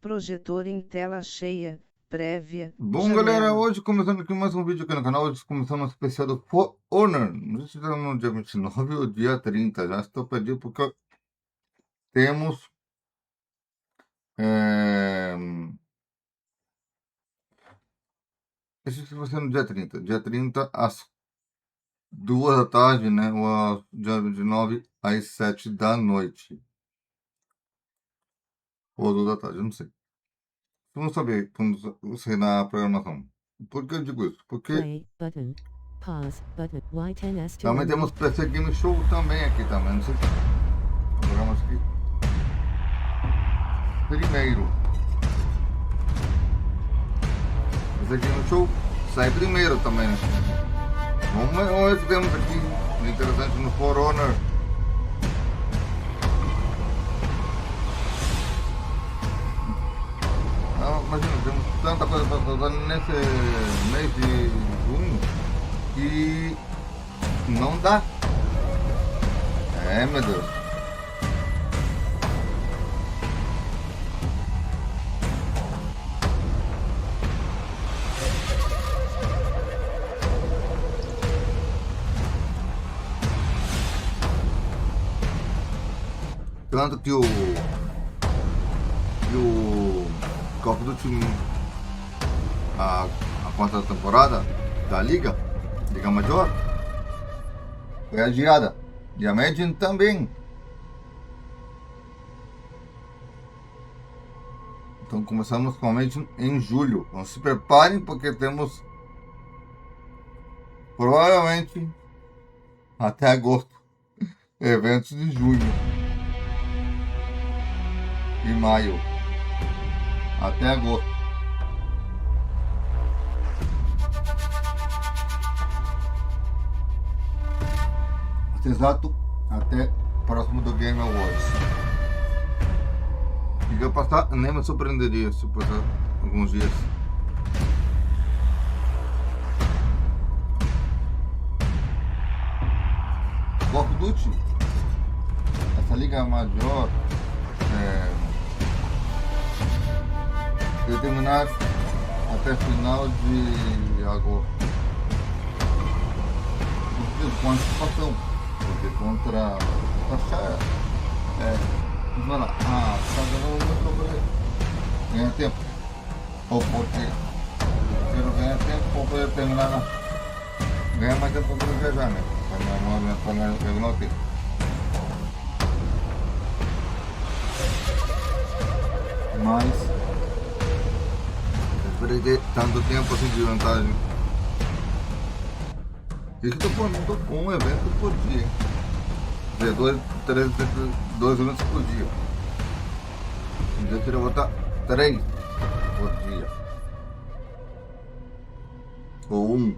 projetor em tela cheia, prévia, Bom, galera, janela. hoje começando aqui mais um vídeo aqui no canal. Hoje começando um especial do For Honor. Não sei se está no dia 29 ou dia 30. Já estou perdido porque temos esse vai ser no dia 30. Dia 30 às 2 da tarde, né? Ou dia 29 às 7 da noite. Ou 2 da tarde, eu não sei. Vamos saber quando sair na programação. Por que eu digo isso? Porque Play button. Pause button. Y10S2 também temos unmute. PC Game Show também aqui também. Não sei se programa aqui. Primeiro. PC Game Show sai primeiro também, né? Vamos ver o que temos aqui de interessante no For Honor. Não, imagina, temos tanta coisa para fazer nesse mês de junho que não dá. É, meu Deus. Tanto que o Call of Duty, a quarta temporada da Liga Major, foi adiada. E a Medin também. Então começamos com a Medin em julho. Então se preparem porque temos provavelmente até agosto eventos de junho e maio. Até agosto. Exato, até próximo do Game Awards. E vai passar, nem me surpreenderia se passar alguns dias. Call of Duty, essa liga major, vai terminar até final de agosto. Com antecipação, porque contra taxa não lá, não poder ganhar tempo, ou porque quero ganhar tempo para poder terminar, ganhar mais tempo para poder viajar, né? Para não regular o tempo. Mas perder tanto tempo assim de vantagem. Isso que eu tô falando, um evento por dia, hein? Dois eventos por dia. Então eu queria botar 3 por dia. Ou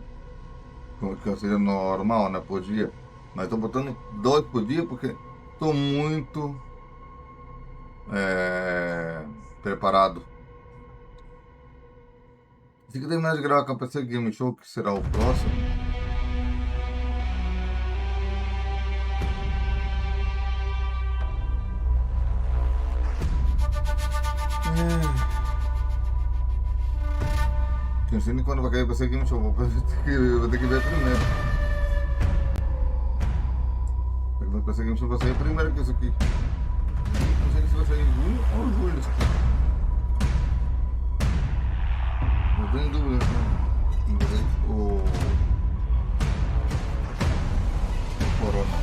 que seria normal, né? Por dia. Mas tô botando 2 por dia porque tô muito preparado. Se que terminar de gravar com a PC Game Show, que será o próximo. Não sei nem quando vai cair pra ser Game Show, vou ter que ver primeiro. Pra ser Game Show vai sair primeiro que isso aqui. Não sei se vai sair em junho ou julho isso aqui. Eu tenho dúvida, né? O Corona.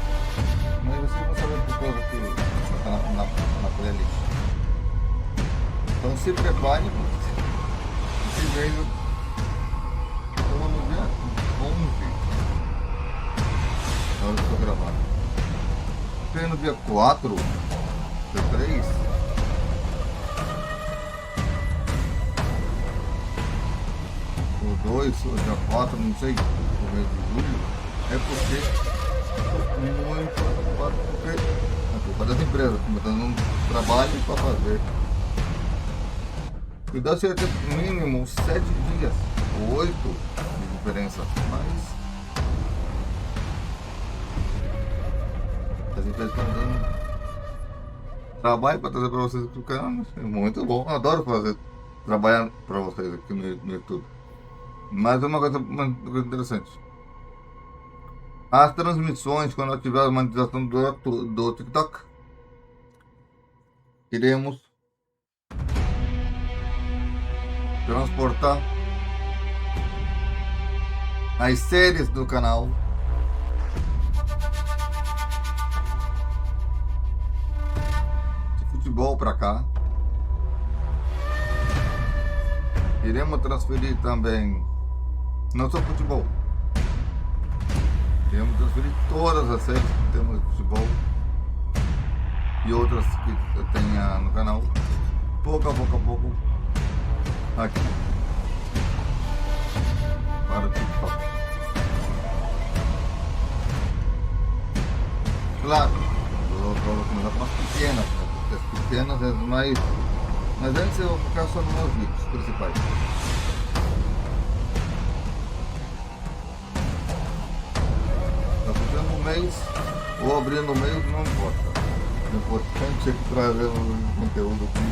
Mas vocês vão saber por causa que está na playlist. Então se preparem, porque esse veio. Estamos no dia 11. Na hora que eu estou gravando. Tem no dia 4, dia 3. Ou 2, ou dia 4, não sei, no mês de julho. É porque estou muito ocupado, porque a culpa das empresas, que me dando um trabalho para fazer. E dá certo mínimo 7 dias, 8 de diferença, mas as empresas estão dando trabalho para trazer para vocês aqui no canal. É muito bom. Eu adoro fazer, trabalhar para vocês aqui no YouTube. Mas é uma coisa interessante. As transmissões, quando eu tiver a monetização do TikTok, iremos transportar as séries do canal de futebol para cá. Iremos transferir também, não só futebol, iremos transferir todas as séries que temos de futebol e outras que eu tenha no canal, pouco a pouco, aqui para o TikTok. Claro, eu vou começar com as pequenas, né? Porque as pequenas é mais. Mas antes eu vou focar só nos meus vídeos principais. Tá fazendo um mês ou abrindo um mês, não importa. O importante é que trazer um conteúdo aqui,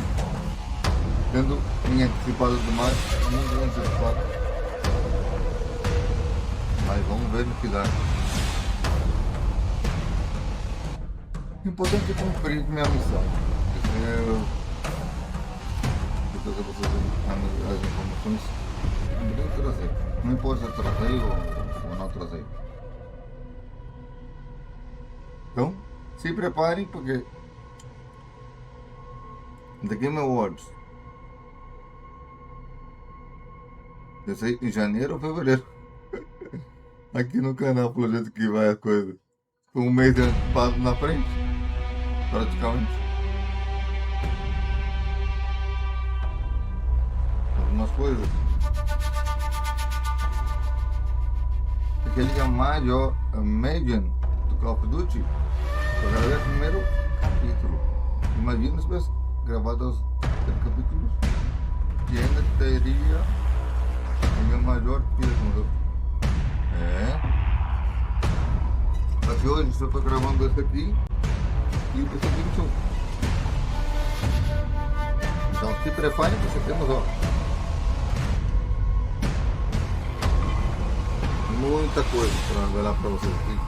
tendo em antecipado demais, muito antecipado. Mas vamos ver no que dá. O importante é cumprir minha missão. Trazer vocês as informações que trazer. Não importa se trazer ou não trazer. Então, se preparem porque The Game Awards eu sei em janeiro ou fevereiro. Aqui no canal, pelo jeito que vai a coisa. Um mês de antecipado na frente, praticamente. Algumas coisas. Aquele que é Major Median do Call of Duty, eu gravei o primeiro capítulo. Imagina se tivesse gravado os 7 capítulos e ainda teria o meu Major que morreu. Só que hoje só estou gravando esse aqui e esse aqui 21. Então se preparem porque temos, ó, muita coisa para revelar para vocês aqui.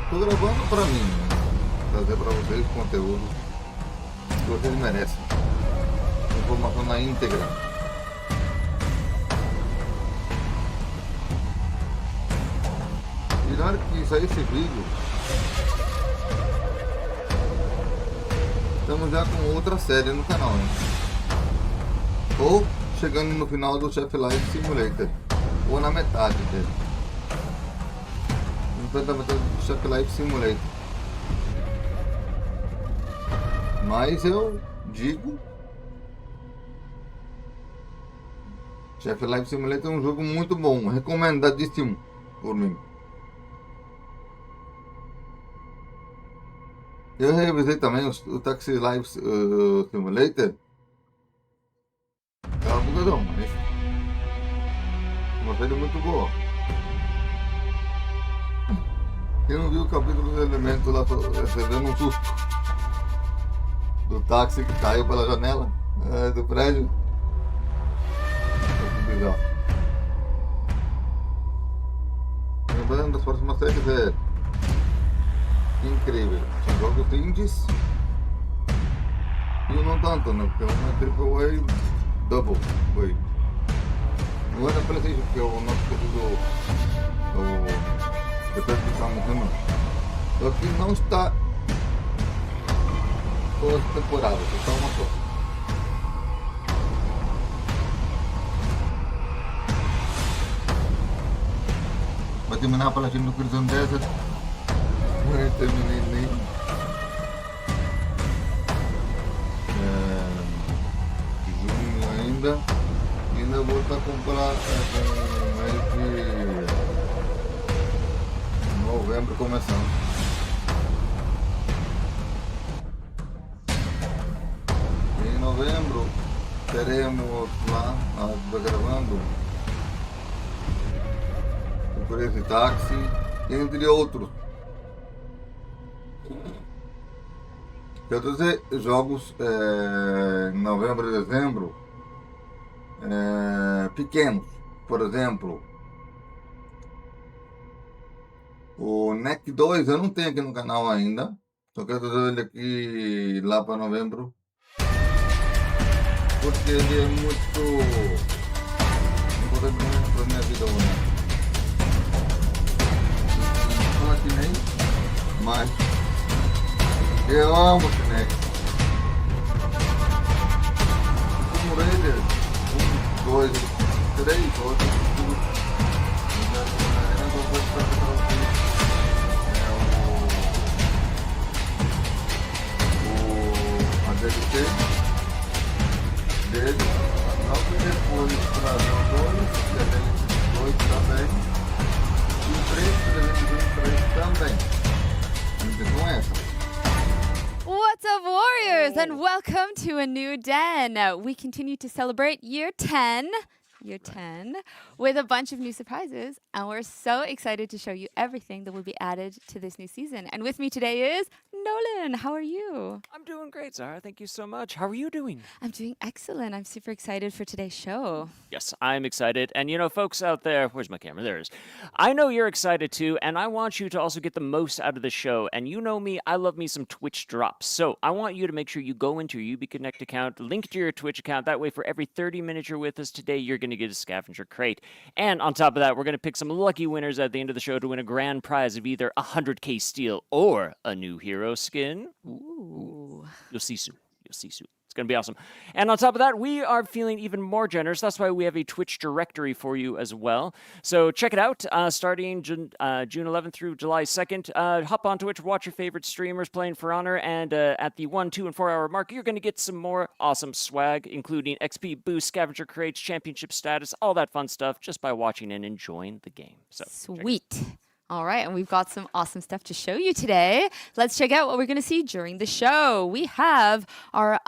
Estou gravando para mim, né? Trazer para vocês conteúdo que vocês merecem. Informação na íntegra. E na hora que sair esse vídeo, estamos já com outra série no canal, hein? Ou chegando no final do Chef Life Simulator, ou na metade dele. Então da metade do Chef Life Simulator. Mas eu digo, Chef Life Simulator é um jogo muito bom, recomendadíssimo por mim. Eu revisei também o Taxi Life Simulator. É uma bugadão, mas uma série muito boa. Quem não viu o capítulo do elemento lá recebendo um susto do táxi que caiu pela janela do prédio? É bizarro. Lembrando das próximas séries é incrível. São jogos indies e não tanto, né? Porque uma é AAA Double foi. Não é da PlayStation, que é o nosso querido depois que estamos vendo. Só que não está todas as temporadas, só uma só. Vai terminar a palestra no Prison Desert. Não terminei nem. Junho ainda. E ainda vou estar comprar com mês de novembro começando. Em novembro teremos lá, gravando o Crazy Taxi, entre outros. Quer dizer, jogos em novembro e dezembro pequenos. Por exemplo, o NEC 2 eu não tenho aqui no canal ainda. Só quero trazer ele aqui lá para novembro. Porque ele é muito importante para minha vida hoje. Não fala que nem, mas eu amo o NEC. Como Raider, 1, 2, 3, outros tudo. Eu vou mostrar para vocês a DLC dele, logo depois para o 2, e a DLC 2 também, e o 3 também. Então essa. What's up, Warriors, and welcome to a new den. We continue to celebrate year 10, with a bunch of new surprises, and we're so excited to show you everything that will be added to this new season. And with me today is Nolan. How are you? I'm doing great, Zara. Thank you so much. How are you doing? I'm doing excellent. I'm super excited for today's show. Yes, I'm excited. And you know, folks out there, where's my camera? There it is. I know you're excited too, and I want you to also get the most out of the show. And you know me, I love me some Twitch drops. So I want you to make sure you go into your UbiConnect account, link to your Twitch account. That way, for every 30 minutes you're with us today, you're going to get a scavenger crate. And on top of that, we're going to pick some lucky winners at the end of the show to win a grand prize of either 100k steel or a new hero skin. Ooh. You'll see soon. You'll see soon. It's going to be awesome. And on top of that, we are feeling even more generous. That's why we have a Twitch directory for you as well. So check it out. Starting June 11th through July 2nd. Hop on Twitch, watch your favorite streamers playing For Honor. And at the 1, 2, and 4 hour mark, you're going to get some more awesome swag, including XP boost, scavenger crates, championship status, all that fun stuff, just by watching and enjoying the game. So Sweet. All right, and we've got some awesome stuff to show you today. Let's check out what we're going to see during the show. We have our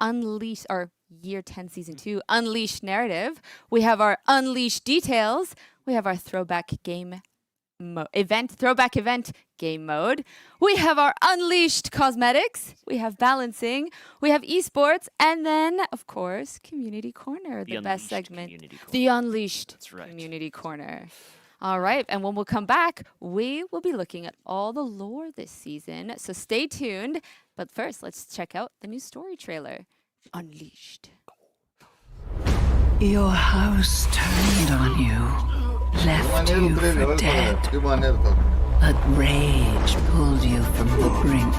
Year 10 Season 2 Unleashed narrative. We have our Unleashed details. We have our Throwback event game mode. We have our Unleashed cosmetics. We have balancing. We have esports. And then, of course, Community Corner, the best segment. The Unleashed Community Corner. All right, and when we'll come back, we will be looking at all the lore this season, so stay tuned. But first, let's check out the new story trailer, Unleashed. Your house turned on you, left you for dead, but rage pulled you from the brink,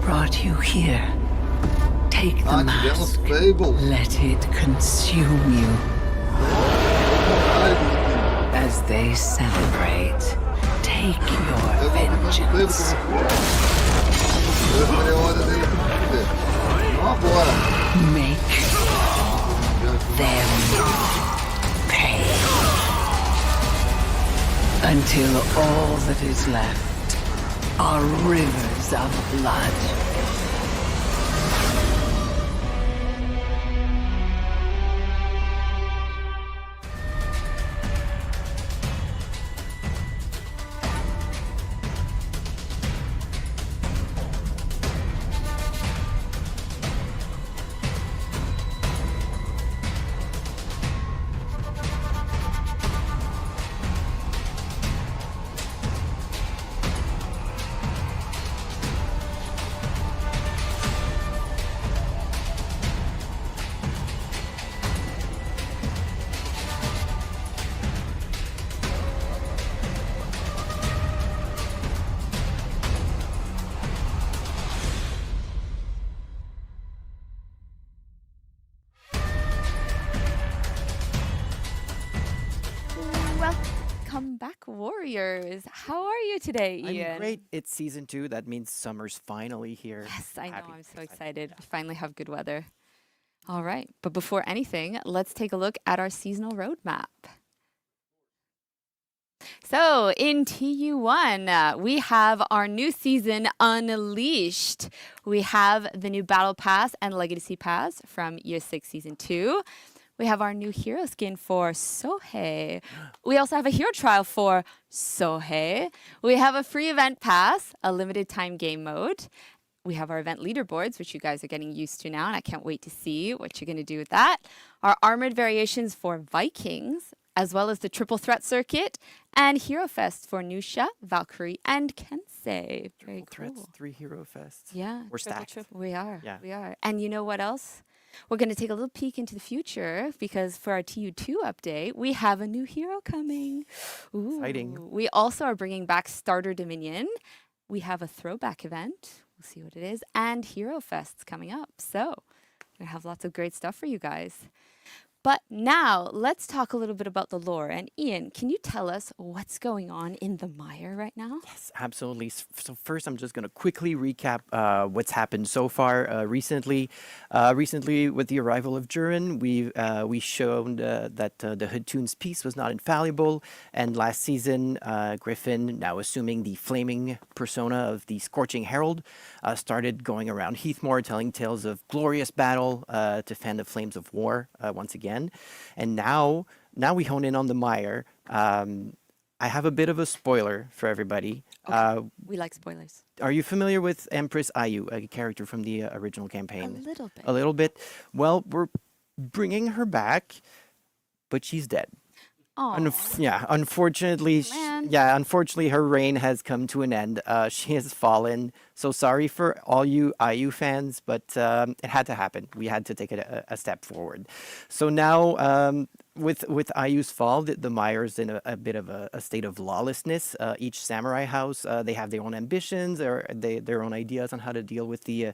brought you here. Take the mask, let it consume you. As they celebrate, take your vengeance. Make them pay. Until all that is left are rivers of blood. Welcome back, Warriors. How are you today, Ian? I'm great. It's season 2. That means summer's finally here. Yes, I know. Happy. I'm so excited. We finally have good weather. All right. But before anything, let's take a look at our seasonal roadmap. So in TU1, we have our new season Unleashed. We have the new Battle Pass and Legacy Pass from Year 6 Season 2. We have our new hero skin for Sohei. We also have a hero trial for Sohei. We have a free event pass, a limited time game mode. we have our event leaderboards, which you guys are getting used to now, and I can't wait to see what you're going to do with that. Our armored variations for Vikings, as well as the triple threat circuit, and Hero Fest for Nusha, Valkyrie, and Kensei. Very cool. Threats, 3 Hero Fests. Yeah, We're stacked. We are. Yeah. We are. And you know what else? We're going to take a little peek into the future because for our TU2 update, we have a new hero coming. Ooh. Exciting. We also are bringing back Starter Dominion. We have a throwback event. We'll see what it is. And Hero Fest's coming up. So we have lots of great stuff for you guys. But now let's talk a little bit about the lore. And Ian, can you tell us what's going on in the mire right now? Yes, absolutely. So first, I'm just going to quickly recap what's happened so far recently. Recently, with the arrival of Durin, we showed that the Hoodtoon's piece was not infallible. And last season, Griffin, now assuming the flaming persona of the Scorching Herald, started going around Heathmoor telling tales of glorious battle to fan the flames of war once again. And now we hone in on the mire. I have a bit of a spoiler for everybody. Okay. We like spoilers. Are you familiar with Empress Ayu, a character from the original campaign? A little bit. A little bit. Well, we're bringing her back, but she's dead. Unfortunately, unfortunately, her reign has come to an end. She has fallen. So sorry for all you IU fans, but it had to happen. We had to take a step forward. So now, with IU's fall, the Mire's in a bit of a state of lawlessness. Each samurai house, they have their own ambitions or their own ideas on how to deal with the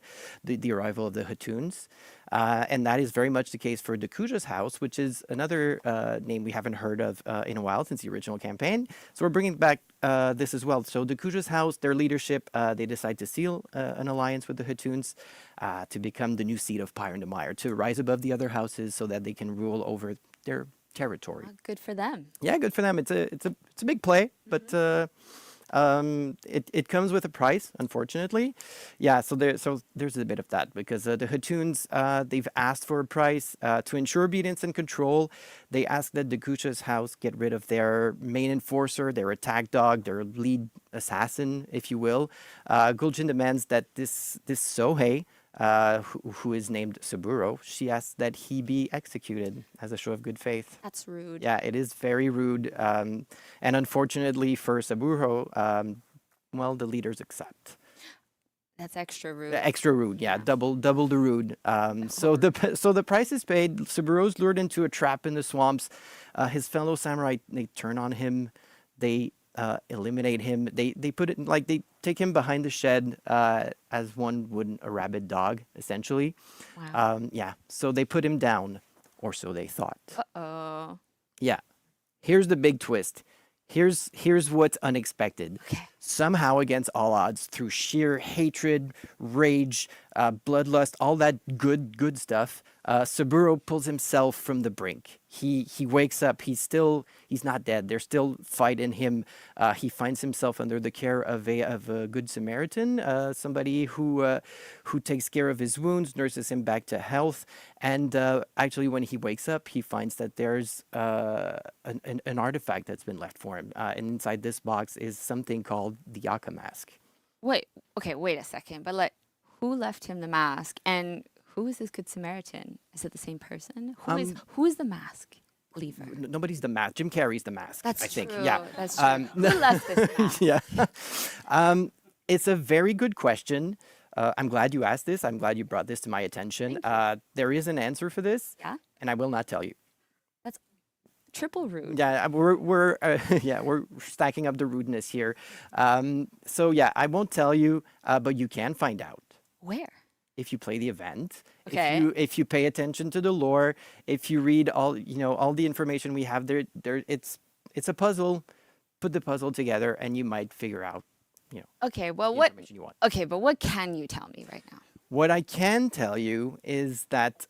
arrival of the Hatoons. And that is very much the case for Dakuja's house, which is another name we haven't heard of in a while since the original campaign. So we're bringing back this as well. So Dakuja's house, their leadership, they decide to seal an alliance with the Hatoons to become the new seat of Pyre and the Mire, to rise above the other houses so that they can rule over their territory. Good for them. Yeah, good for them. It's a big play, but it comes with a price, unfortunately. Yeah, so there's a bit of that because the Hatoons, they've asked for a price to ensure obedience and control. They ask that Dakuja's house get rid of their main enforcer, their attack dog, their lead assassin, if you will. Guljin demands that this Sohei, who is named Saburo, she asks that he be executed as a show of good faith. That's rude. Yeah, it is very rude. And unfortunately for Saburo, well, the leaders accept. That's extra rude. Extra rude, yeah. Double the rude. So the price is paid. Saburo's lured into a trap in the swamps. His fellow samurai, they turn on him. They eliminate him. They put it like they take him behind the shed as one would a rabid dog, essentially. Wow. Yeah. So they put him down, or so they thought. Uh-oh. Yeah. Here's the big twist. Here's what's unexpected. Okay. Somehow, against all odds, through sheer hatred, rage, bloodlust, all that good stuff, Saburo pulls himself from the brink. He wakes up. He's not dead. There's still fight in him. He finds himself under the care of a good Samaritan, somebody who takes care of his wounds, nurses him back to health. And actually, when he wakes up, he finds that there's an artifact that's been left for him. And inside this box is something called the Yaka mask. Wait a second. But who left him the mask? And who is this good Samaritan? Is it the same person? Who is the mask leaver? Nobody's the mask. Jim Carrey's the mask. That's I think. true. Yeah. That's true. Who left this mask? Yeah. It's a very good question. I'm glad you asked this. I'm glad you brought this to my attention. There is an answer for this. Yeah. And I will not tell you. That's triple rude. Yeah, we're stacking up the rudeness here. So yeah, I won't tell you, but you can find out. Where? If you play the event, okay. if you pay attention to the lore, if you read all the information we have there, it's a puzzle. Put the puzzle together, and you might figure out, Okay, well, the information you want. Okay, but what can you tell me right now? What I can tell you is that,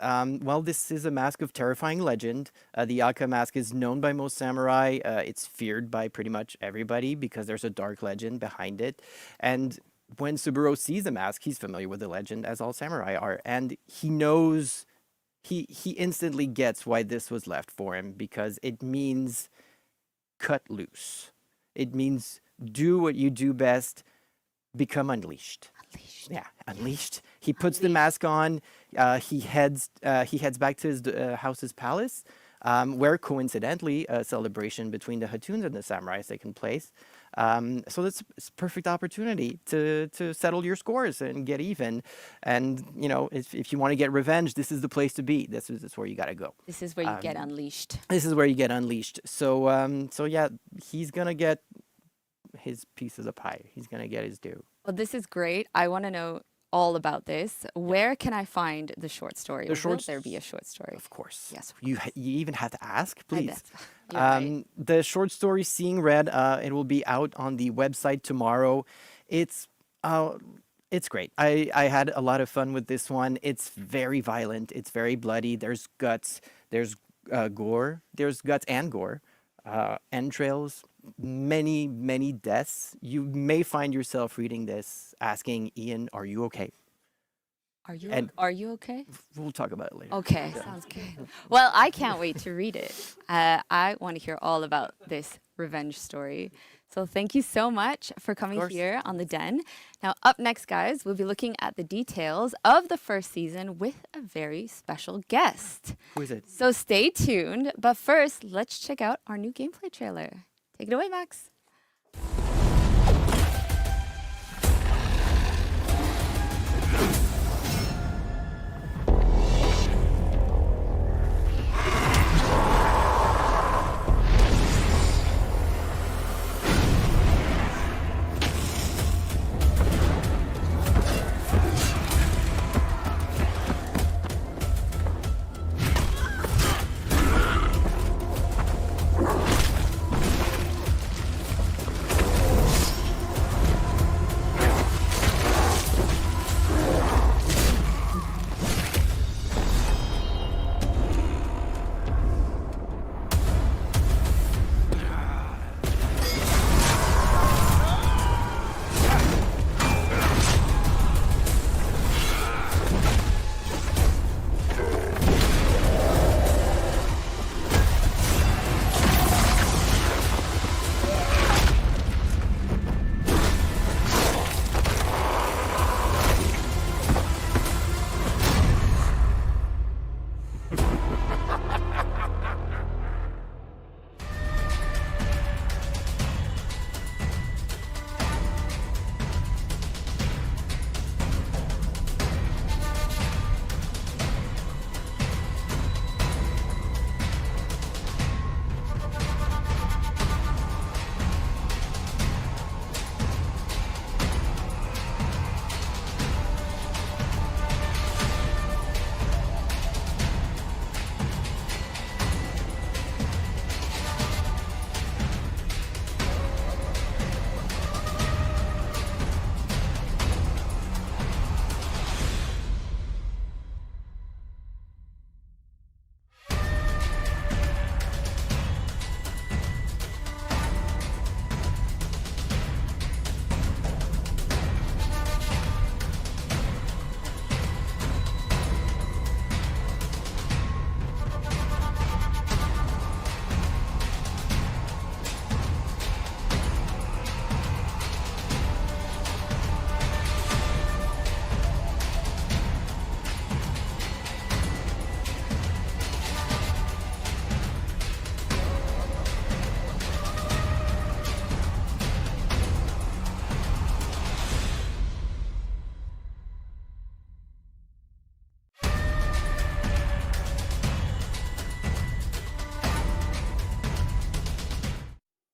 this is a mask of terrifying legend. The Yaka mask is known by most samurai. It's feared by pretty much everybody because there's a dark legend behind it. And when Saburo sees the mask, he's familiar with the legend, as all samurai are. And he knows, he instantly gets why this was left for him, because it means cut loose. It means do what you do best, become unleashed. Yeah, unleashed. He puts the mask on. He heads back to his house's palace, where coincidentally a celebration between the Hatuns and the samurais taken place. So that's a perfect opportunity to settle your scores and get even. And if you want to get revenge, this is the place to be. This is where you got to go. This is where you get unleashed. This is where you get unleashed. So yeah, he's gonna get his piece of the pie. He's gonna get his due. Well, this is great. I want to know all about this. Where can I find the short story? Will there be a short story? Of course. Yes. You even have to ask, please. You're right. The short story Seeing Red, it will be out on the website tomorrow. It's great. I had a lot of fun with this one. It's very violent. It's very bloody. There's guts. There's gore. There's guts and gore. Entrails. Many deaths. You may find yourself reading this asking, Ian, are you okay? Are you okay? We'll talk about it later. Okay, sounds good. Well, I can't wait to read it. I want to hear all about this revenge story. So thank you so much for coming here on The Den. Now, up next, guys, we'll be looking at the details of the first season with a very special guest. Who is it? So stay tuned. But first, let's check out our new gameplay trailer. Take it away, Max.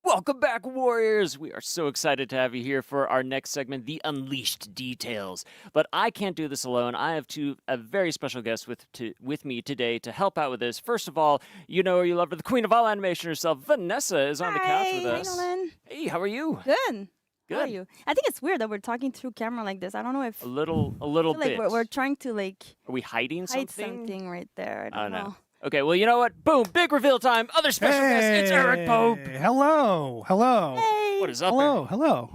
Welcome back, Warriors! We are so excited to have you here for our next segment, The Unleashed Details. But I can't do this alone. I have a very special guest with me today to help out with this. First of all, you know her, you love her, the queen of all animation herself, Vanessa, is on the couch with us. Hi, Nolan. Hey, how are you? Good. Good. How are you? I think it's weird that we're talking through camera like this. I don't know if A little I feel bit. like we're trying to Are we hiding hide something? something right there. I don't know. Okay, well, you know what? Boom, big reveal time. Other special guest, it's Eric Pope. Hello. Hey. What is up? Hello.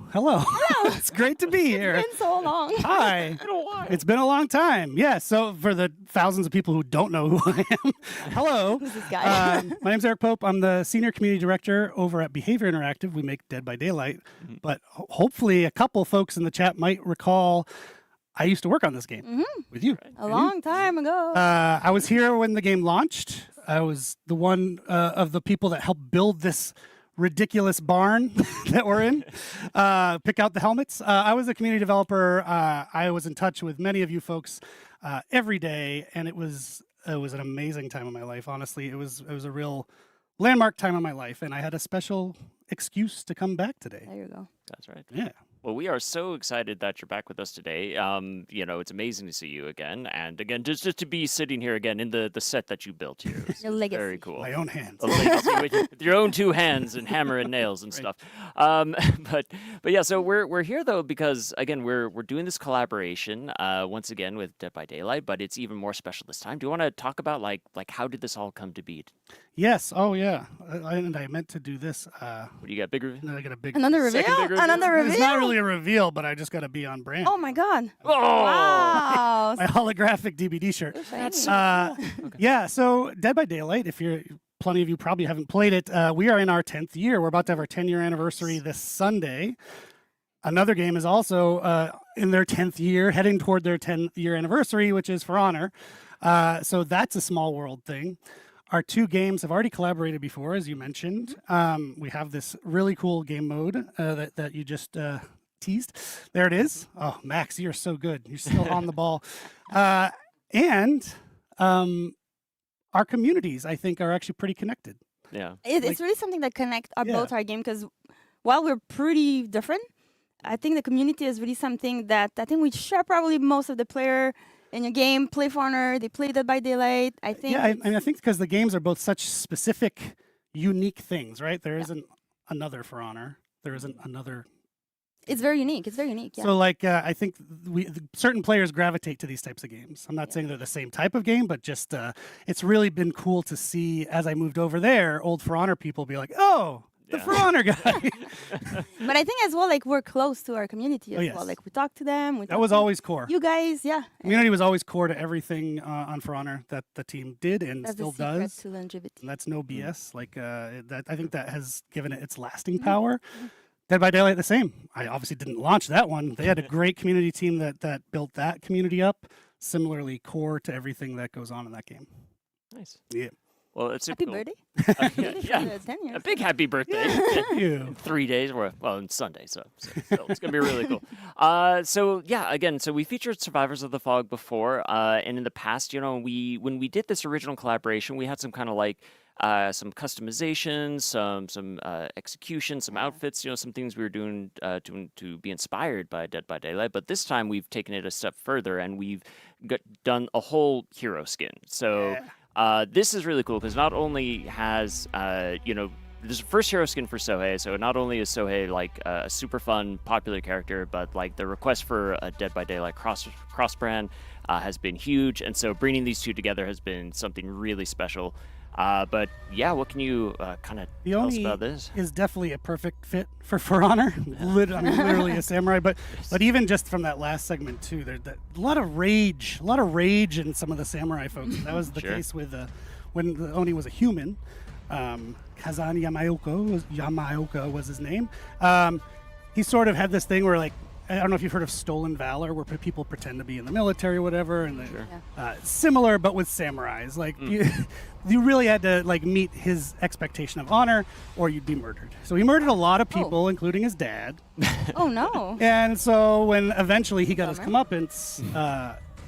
It's great to be here. It's been so long. Hi. It's been a long time. Yeah. So for the thousands of people who don't know who I am, hello. Who's this guy? My name's Eric Pope. I'm the senior community director over at Behavior Interactive. We make Dead by Daylight, but hopefully a couple folks in the chat might recall I used to work on this game with you. A long time ago. I was here when the game launched. I was the one of the people that helped build this ridiculous barn that we're in, pick out the helmets. I was a community developer. I was in touch with many of you folks every day, and it was an amazing time of my life. Honestly, it was a real landmark time of my life, and I had a special excuse to come back today. There you go. That's right. Yeah. Well, we are so excited that you're back with us today. It's amazing to see you again. And again, just to be sitting here again in the set that you built here. It's Your legacy. very cool. My own hands. A legacy with your own two hands and hammer and nails and stuff. But yeah, so we're here though because again we're doing this collaboration once again with Dead by Daylight, but it's even more special this time. Do you want to talk about like how did this all come to be? Yes. Oh yeah. I meant to do this. What do you got? Big review? I got a big. Another reveal? Second big reveal? Another reveal? It's not really a reveal, but I just got to be on brand. Oh my god. Oh, Wow. My holographic DVD shirt. That's Yeah, so Dead by Daylight, plenty of you probably haven't played it, we are in our 10th year. We're about to have our 10-year anniversary this Sunday. Another game is also in their 10th year, heading toward their 10-year anniversary, which is For Honor. So that's a small world thing. Our two games have already collaborated before, as you mentioned. We have this really cool game mode that you just teased. There it is. Oh, Max, you're so good. You're still on the ball. And our communities, I think, are actually pretty connected. Yeah. It's really something that connects both our game because while we're pretty different, I think the community is really something that I think we share. Probably most of the player in your game play For Honor, they play Dead by Daylight. I think. Yeah, I think because the games are both such specific, unique things, right? There isn't another For Honor. There isn't another. It's very unique. It's very unique. Yeah. So, I think certain players gravitate to these types of games. I'm not saying they're the same type of game, but just it's really been cool to see as I moved over there, old For Honor people be like, "Oh, the For Honor guy." But I think as well, we're close to our community as well. We talk to them. That was always core. You guys, yeah. Community was always core to everything on For Honor that the team did and That's still the secret does. to longevity. And that's no BS. That I think that has given it its lasting power. Dead by Daylight, the same. I obviously didn't launch that one. They had a great community team that built that community up. Similarly, core to everything that goes on in that game. Nice. Yeah. Well, it's Happy cool. birthday. Yeah. 10 years. A big happy birthday. You. 3 days, or on Sunday, so still, it's gonna be really cool. So we featured Survivors of the Fog before, and in the past, when we did this original collaboration, we had some kind of some customization, some execution, some outfits, some things we were doing to be inspired by Dead by Daylight. But this time we've taken it a step further and we've done a whole hero skin. So. This is really cool because not only has, this is the first hero skin for Sohei, so not only is Sohei a super fun, popular character, but the request for a Dead by Daylight cross brand has been huge, and so bringing these two together has been something really special. But yeah, what can you kind of tell us about this? Is definitely a perfect fit for Honor. Literally a samurai, but even just from that last segment too, there's a lot of rage in some of the samurai folks. That was the case with when the Oni was a human. Kazan Yamaoka was his name. He sort of had this thing where I don't know if you've heard of stolen valor, where people pretend to be in the military or whatever, and similar, but with samurais. You really had to meet his expectation of honor, or you'd be murdered. So he murdered a lot of people, including his dad. Oh no! And so when eventually he got his comeuppance,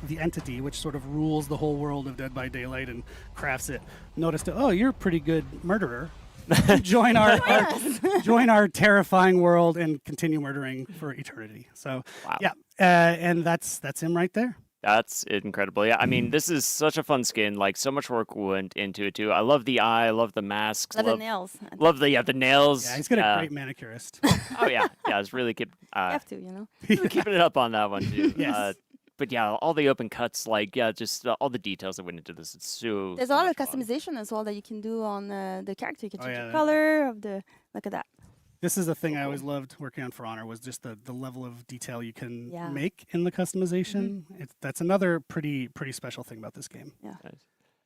the entity which sort of rules the whole world of Dead by Daylight and crafts it, noticed, oh, you're a pretty good murderer. Join our terrifying world and continue murdering for eternity. So and that's him right there. That's incredible. Yeah, I mean, this is such a fun skin. So much work went into it too. I love the eye. I love the masks. Love the nails. Love the nails. Yeah, he's got a great manicurist. Oh yeah, it's really keep. You have to, keeping it up on that one too. Yes. But yeah, all the open cuts, just all the details that went into this. It's so. There's a lot of customization as well that you can do on the character. You can change the color of the. Look at that. This is the thing I always loved working on For Honor was just the level of detail you can Yeah. make in the customization. That's another pretty special thing about this game. Yeah.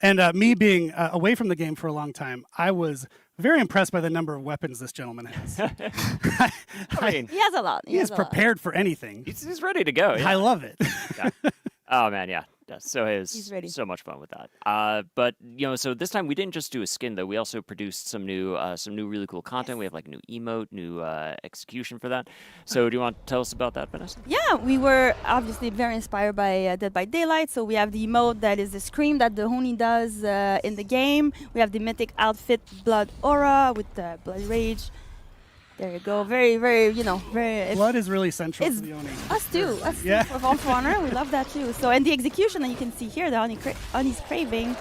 And me being away from the game for a long time, I was very impressed by the number of weapons this gentleman has. I mean, He has a lot. He is prepared for anything. he's ready to go. Yeah. I love it. Yeah. Oh man, yeah. So He's ready. so much fun with that. But so this time we didn't just do a skin though. We also produced some new really cool content. We have like new emote, new execution for that. So do you want to tell us about that, Vanessa? Yeah, we were obviously very inspired by Dead by Daylight. So we have the emote that is the scream that the Oni does in the game. We have the mythic outfit Blood Aura with the Blood Rage. There you go. Very, very, very. Blood is really central it's to the Oni. Us too. Us Yeah. too. For Honor, we love that too. So, and the execution that you can see here, the Oni's Craving,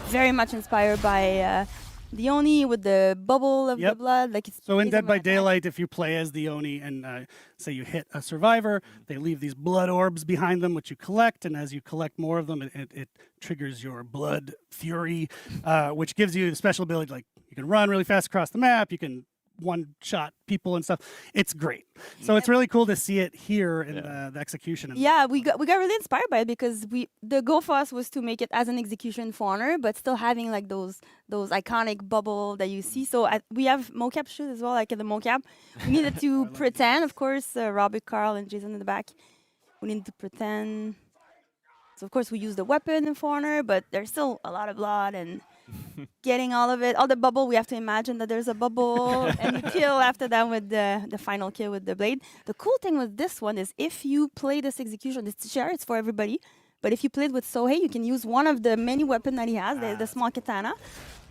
very much inspired by the Oni with the bubble of the blood. Like it's So in amazing Dead by like that. Daylight, if you play as the Oni and say you hit a survivor, they leave these blood orbs behind them, which you collect. And as you collect more of them, it triggers your blood fury, which gives you the special ability, like you can run really fast across the map. You can one-shot people and stuff. It's great. So it's really cool to see it here in the execution. Yeah, we got really inspired by it because the goal for us was to make it as an execution for Honor, but still having like those iconic bubble that you see. So we have mocap shoot as well, like in the mocap. We needed to pretend, of course, Robert, Carl, and Jason in the back. We needed to pretend. So of course we use the weapon in For Honor, but there's still a lot of blood and getting all of it, all the bubble. We have to imagine that there's a bubble, and you kill after that with the final kill with the blade. The cool thing with this one is if you play this execution, it's for everybody. But if you played with Sohei, you can use one of the many weapons that he has, the small katana.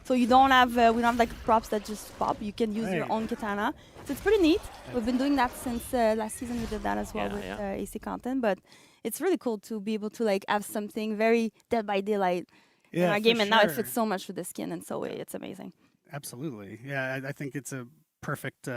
So you don't have we don't have like props that just pop. You can use your own katana. So it's pretty neat. We've been doing that since last season. We did that as well with AC content, but it's really cool to be able to like have something very Dead by Daylight in our game, and now it fits so much with the skin and so it's amazing. Absolutely. Yeah, I think it's a perfect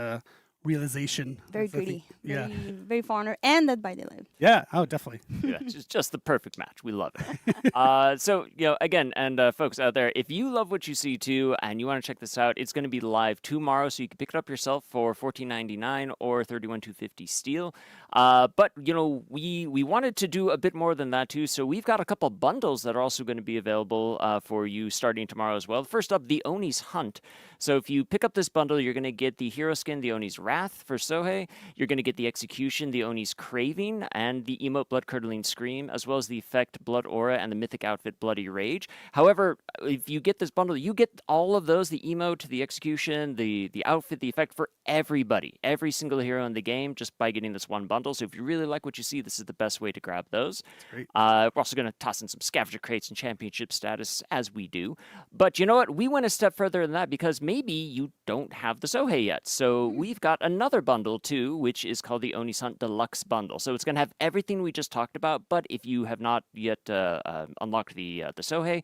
realization. Very gritty. Very For Honor and Dead by Daylight. Yeah, oh, definitely. Yeah, just the perfect match. We love it. So, again, and folks out there, if you love what you see too, and you want to check this out, it's going to be live tomorrow, so you can pick it up yourself for $14.99 or $31,250 steel. But we wanted to do a bit more than that too, so we've got a couple bundles that are also going to be available for you starting tomorrow as well. First up, the Oni's Hunt. So if you pick up this bundle, you're going to get the hero skin, the Oni's Wrath for Sohei. You're going to get the execution, the Oni's Craving, and the emote Blood Curdling Scream, as well as the effect Blood Aura and the mythic outfit Bloody Rage. However, if you get this bundle, you get all of those, the emote, the execution, the outfit, the effect for everybody, every single hero in the game, just by getting this one bundle. So if you really like what you see, this is the best way to grab those. Great. We're also going to toss in some scavenger crates and championship status, as we do. But you know what? We went a step further than that because maybe you don't have the Sohei yet. So we've got another bundle too, which is called the Oni's Hunt Deluxe Bundle. So it's going to have everything we just talked about, but if you have not yet unlocked the Sohei,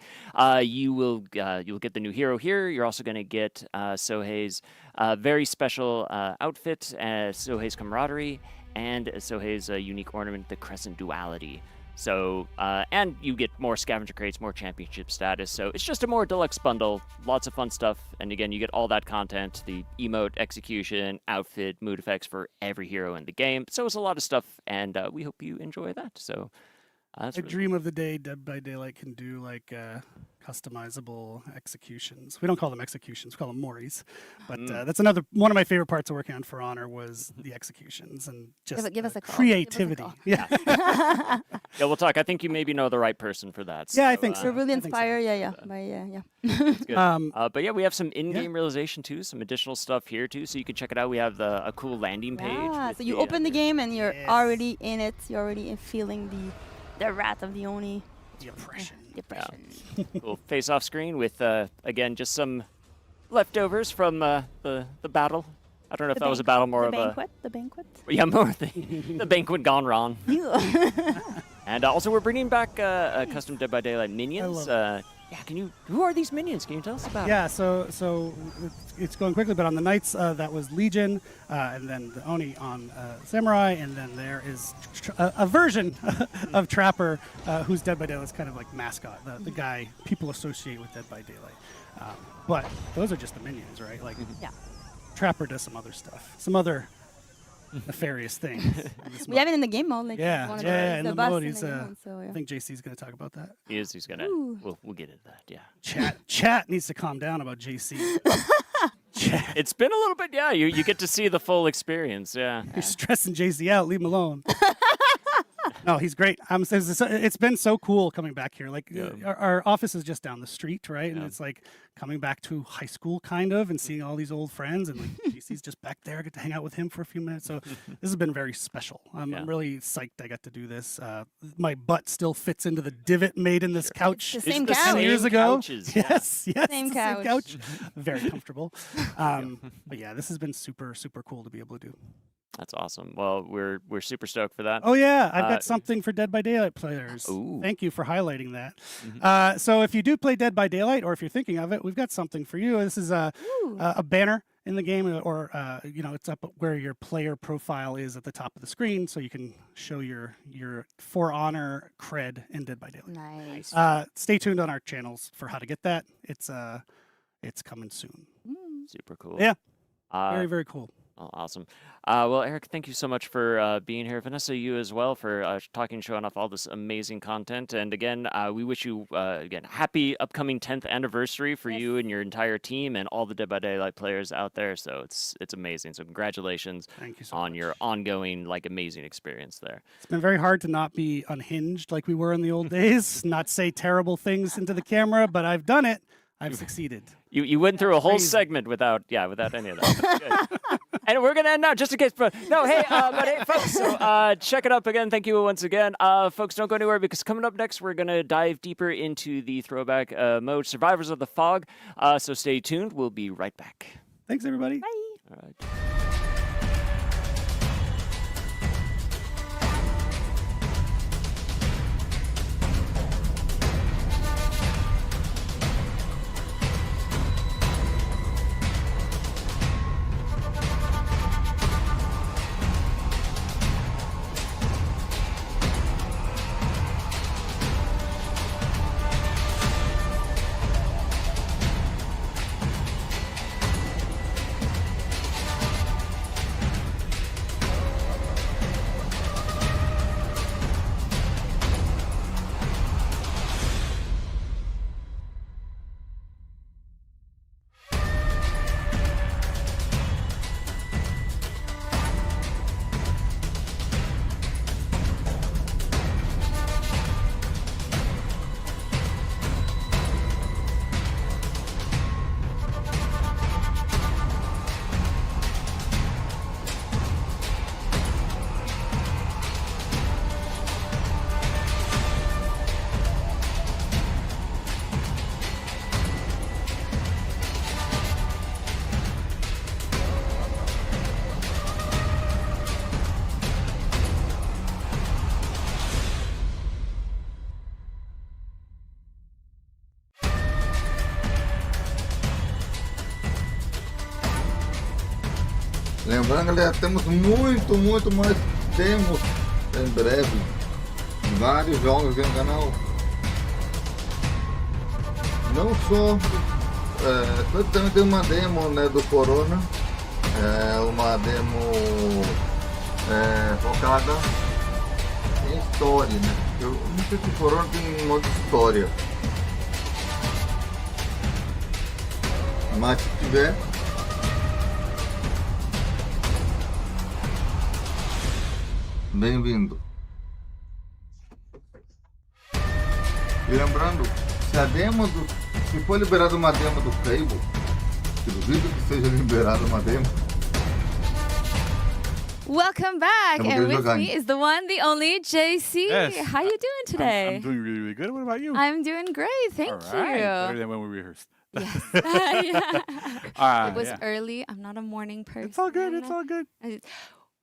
you'll get the new hero here. You're also going to get Sohei's very special outfit, Sohei's Camaraderie, and Sohei's unique ornament, the Crescent Duality. So, and you get more scavenger crates, more championship status. So it's just a more deluxe bundle, lots of fun stuff. And again, you get all that content, the emote, execution, outfit, mood effects for every hero in the game. So it's a lot of stuff, and we hope you enjoy that. So that's I really dream of the day Dead by Daylight can do like customizable executions. We don't call them executions, we call them moris. But that's another one of my favorite parts of working on For Honor was the executions and just Give us a call. creativity. Give us a Yeah. Yeah, we'll talk. I think you maybe know the right person for that. Yeah, I think so. We're really I think so. inspired. It's good. Um, But yeah, we have some in-game realization too, some additional stuff here too, so you can check it out. We have a cool landing page. Yeah, with so you the, open the game and you're Yes. already in it. You're already feeling the wrath of the Oni. the oppression. Depression. Cool face-off screen with again just some leftovers from the battle. I don't know if that was a battle more the of banquet? The banquet? yeah, more the banquet gone wrong. You. And also we're bringing back custom Dead by Daylight minions. Yeah, who are these minions? Can you tell us about Yeah, so it's going quickly, but on the Knights, that was Legion, and then the Oni on Samurai, and then there is a version of Trapper, who's Dead by Daylight's kind of like mascot, the guy people associate with Dead by Daylight. But those are just the minions, right? Like, Yeah. Trapper does some other stuff, some other nefarious things. We have it in the game mode. Like Yeah, one of yeah, in the bus mode, in he's, the game mode, so, yeah. I think JC's going to talk about that. He is. He's gonna. We'll get into that. Yeah. Chat needs to calm down about JC. It's been a little bit. Yeah. You get to see the full experience. Yeah. You're stressing JC out. Leave him alone. No, he's great. It's been so cool coming back here. Like our office is just down the street, right? And it's like coming back to high school kind of and seeing all these old friends. And like JC's just back there. I get to hang out with him for a few minutes. So this has been very special. I'm really psyched I got to do this. My butt still fits into the divot made in this couch It's the same 10 couch. years ago. Couches, Yes, Same it's the couch. Very comfortable. But yeah, this has been super, super cool to be able to do. That's awesome. Well, we're super stoked for that. Oh yeah, I've got something for Dead by Daylight players. Ooh. Thank you for highlighting that. So if you do play Dead by Daylight, or if you're thinking of it, we've got something for you. This is a banner in the game, or it's up where your player profile is at the top of the screen, so you can show your For Honor cred in Dead by Daylight. Nice. Stay tuned on our channels for how to get that. It's coming soon. Super cool. Yeah, very, very cool. Oh, awesome. Well, Eric, thank you so much for being here. Vanessa, you as well for talking, showing off all this amazing content. And again, we wish you, happy upcoming 10th anniversary for you and your entire team and all the Dead by Daylight players out there. So it's amazing. So congratulations on your ongoing, amazing experience there. It's been very hard to not be unhinged like we were in the old days, not say terrible things into the camera, but I've done it. I've succeeded. You went through a whole segment without any of that. Good. And we're gonna end now, just in case. But hey, folks. So check it up again. Thank you once again, folks. Don't go anywhere because coming up next, we're gonna dive deeper into the throwback mode, Survivors of the Fog. So stay tuned. We'll be right back. Thanks, everybody. Bye. All right. Lembrando, galera, temos muito mais demos em breve. Vários jogos aqui no canal. Não só... também tem uma demo, né, do Corona. Uma demo focada em história, né? Eu não sei se o Corona tem modo história. Mas se tiver... Bem-vindo. E lembrando, se for liberada uma demo do Fable, que duvido que seja liberada uma demo. Welcome back, and with me is the one, the only JC. Yes. How you doing today? I'm doing really, really good. What about you? I'm doing great, thank All right. you. Better than when we rehearsed. Yes. It was early. I'm not a morning person. It's all good. It's all good.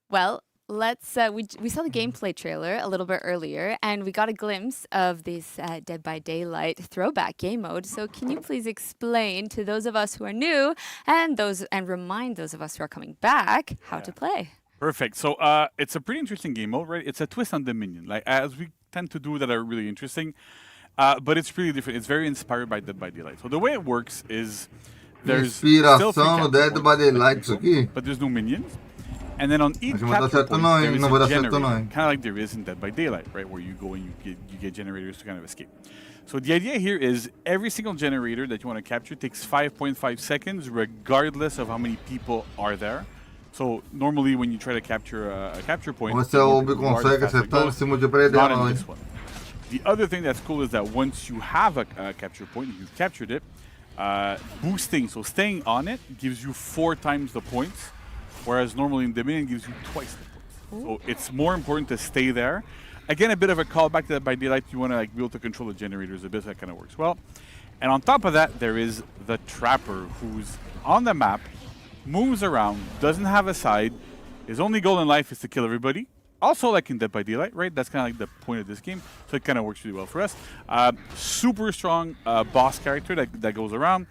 Well, let's. We saw the gameplay trailer a little bit earlier, and we got a glimpse of this Dead by Daylight throwback game mode. So, can you please explain to those of us who are new and remind those of us who are coming back how to play? Perfect. So, it's a pretty interesting game mode, right? It's a twist on Dominion, as we tend to do that are really interesting. But it's really different. It's very inspired by Dead by Daylight. So the way it works is there's still free Inspiração no capture Dead points, by Daylight isso aqui. but there's no minions. And then on each Acho que não vai dar capture certo point, não, there hein? is Não a vai dar certo generator, não, hein? kind of like there is in Dead by Daylight, right? Where you go and you get generators to kind of escape. So the idea here is every single generator that you want to capture takes 5.5 seconds, regardless of how many people are there. So normally when you try to capture a capture point, Vamos ver se the a more Ubi people are, the consegue faster it acertar em goes. cima de prédio Not dela, in hein? this one. The other thing that's cool is that once you have a capture point, you've captured it, boosting, so staying on it, gives you 4 times the points, whereas normally in Dominion gives you twice the points. So it's more important to stay there. Again, a bit of a callback to that by Daylight. You want to be able to control the generators a bit. That kind of works well. And on top of that, there is the Trapper, who's on the map, moves around, doesn't have a side. His only goal in life is to kill everybody. Also, like in Dead by Daylight, right? That's kind of like the point of this game. So it kind of works really well for us. Super strong boss character that goes around.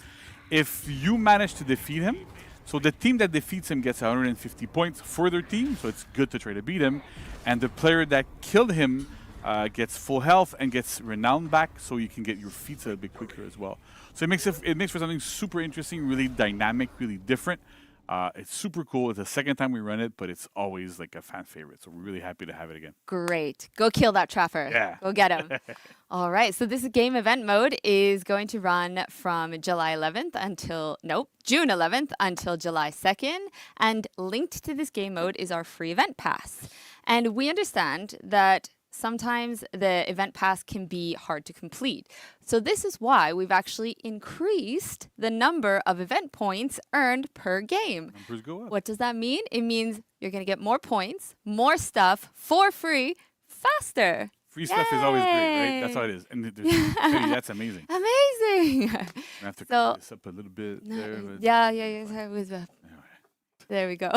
If you manage to defeat him, so the team that defeats him gets 150 points for their team, so it's good to try to beat him. And the player that killed him gets full health and gets renown back, so you can get your feats a bit quicker as well. So it makes for something super interesting, really dynamic, really different. It's super cool. It's the second time we run it, but it's always like a fan favorite. So we're really happy to have it again. Great. Go kill that Trapper. Yeah. Go get him. All right. So this game event mode is going to run from July 11th until, June 11th until July 2nd. And linked to this game mode is our free event pass. And we understand that sometimes the event pass can be hard to complete. So this is why we've actually increased the number of event points earned per game. Numbers go up. What does that mean? It means you're going to get more points, more stuff for free, faster. Free stuff is always great, right? That's how it is. And that's amazing. Amazing. I have to So- cut this up a little bit there. But Yeah. There we go.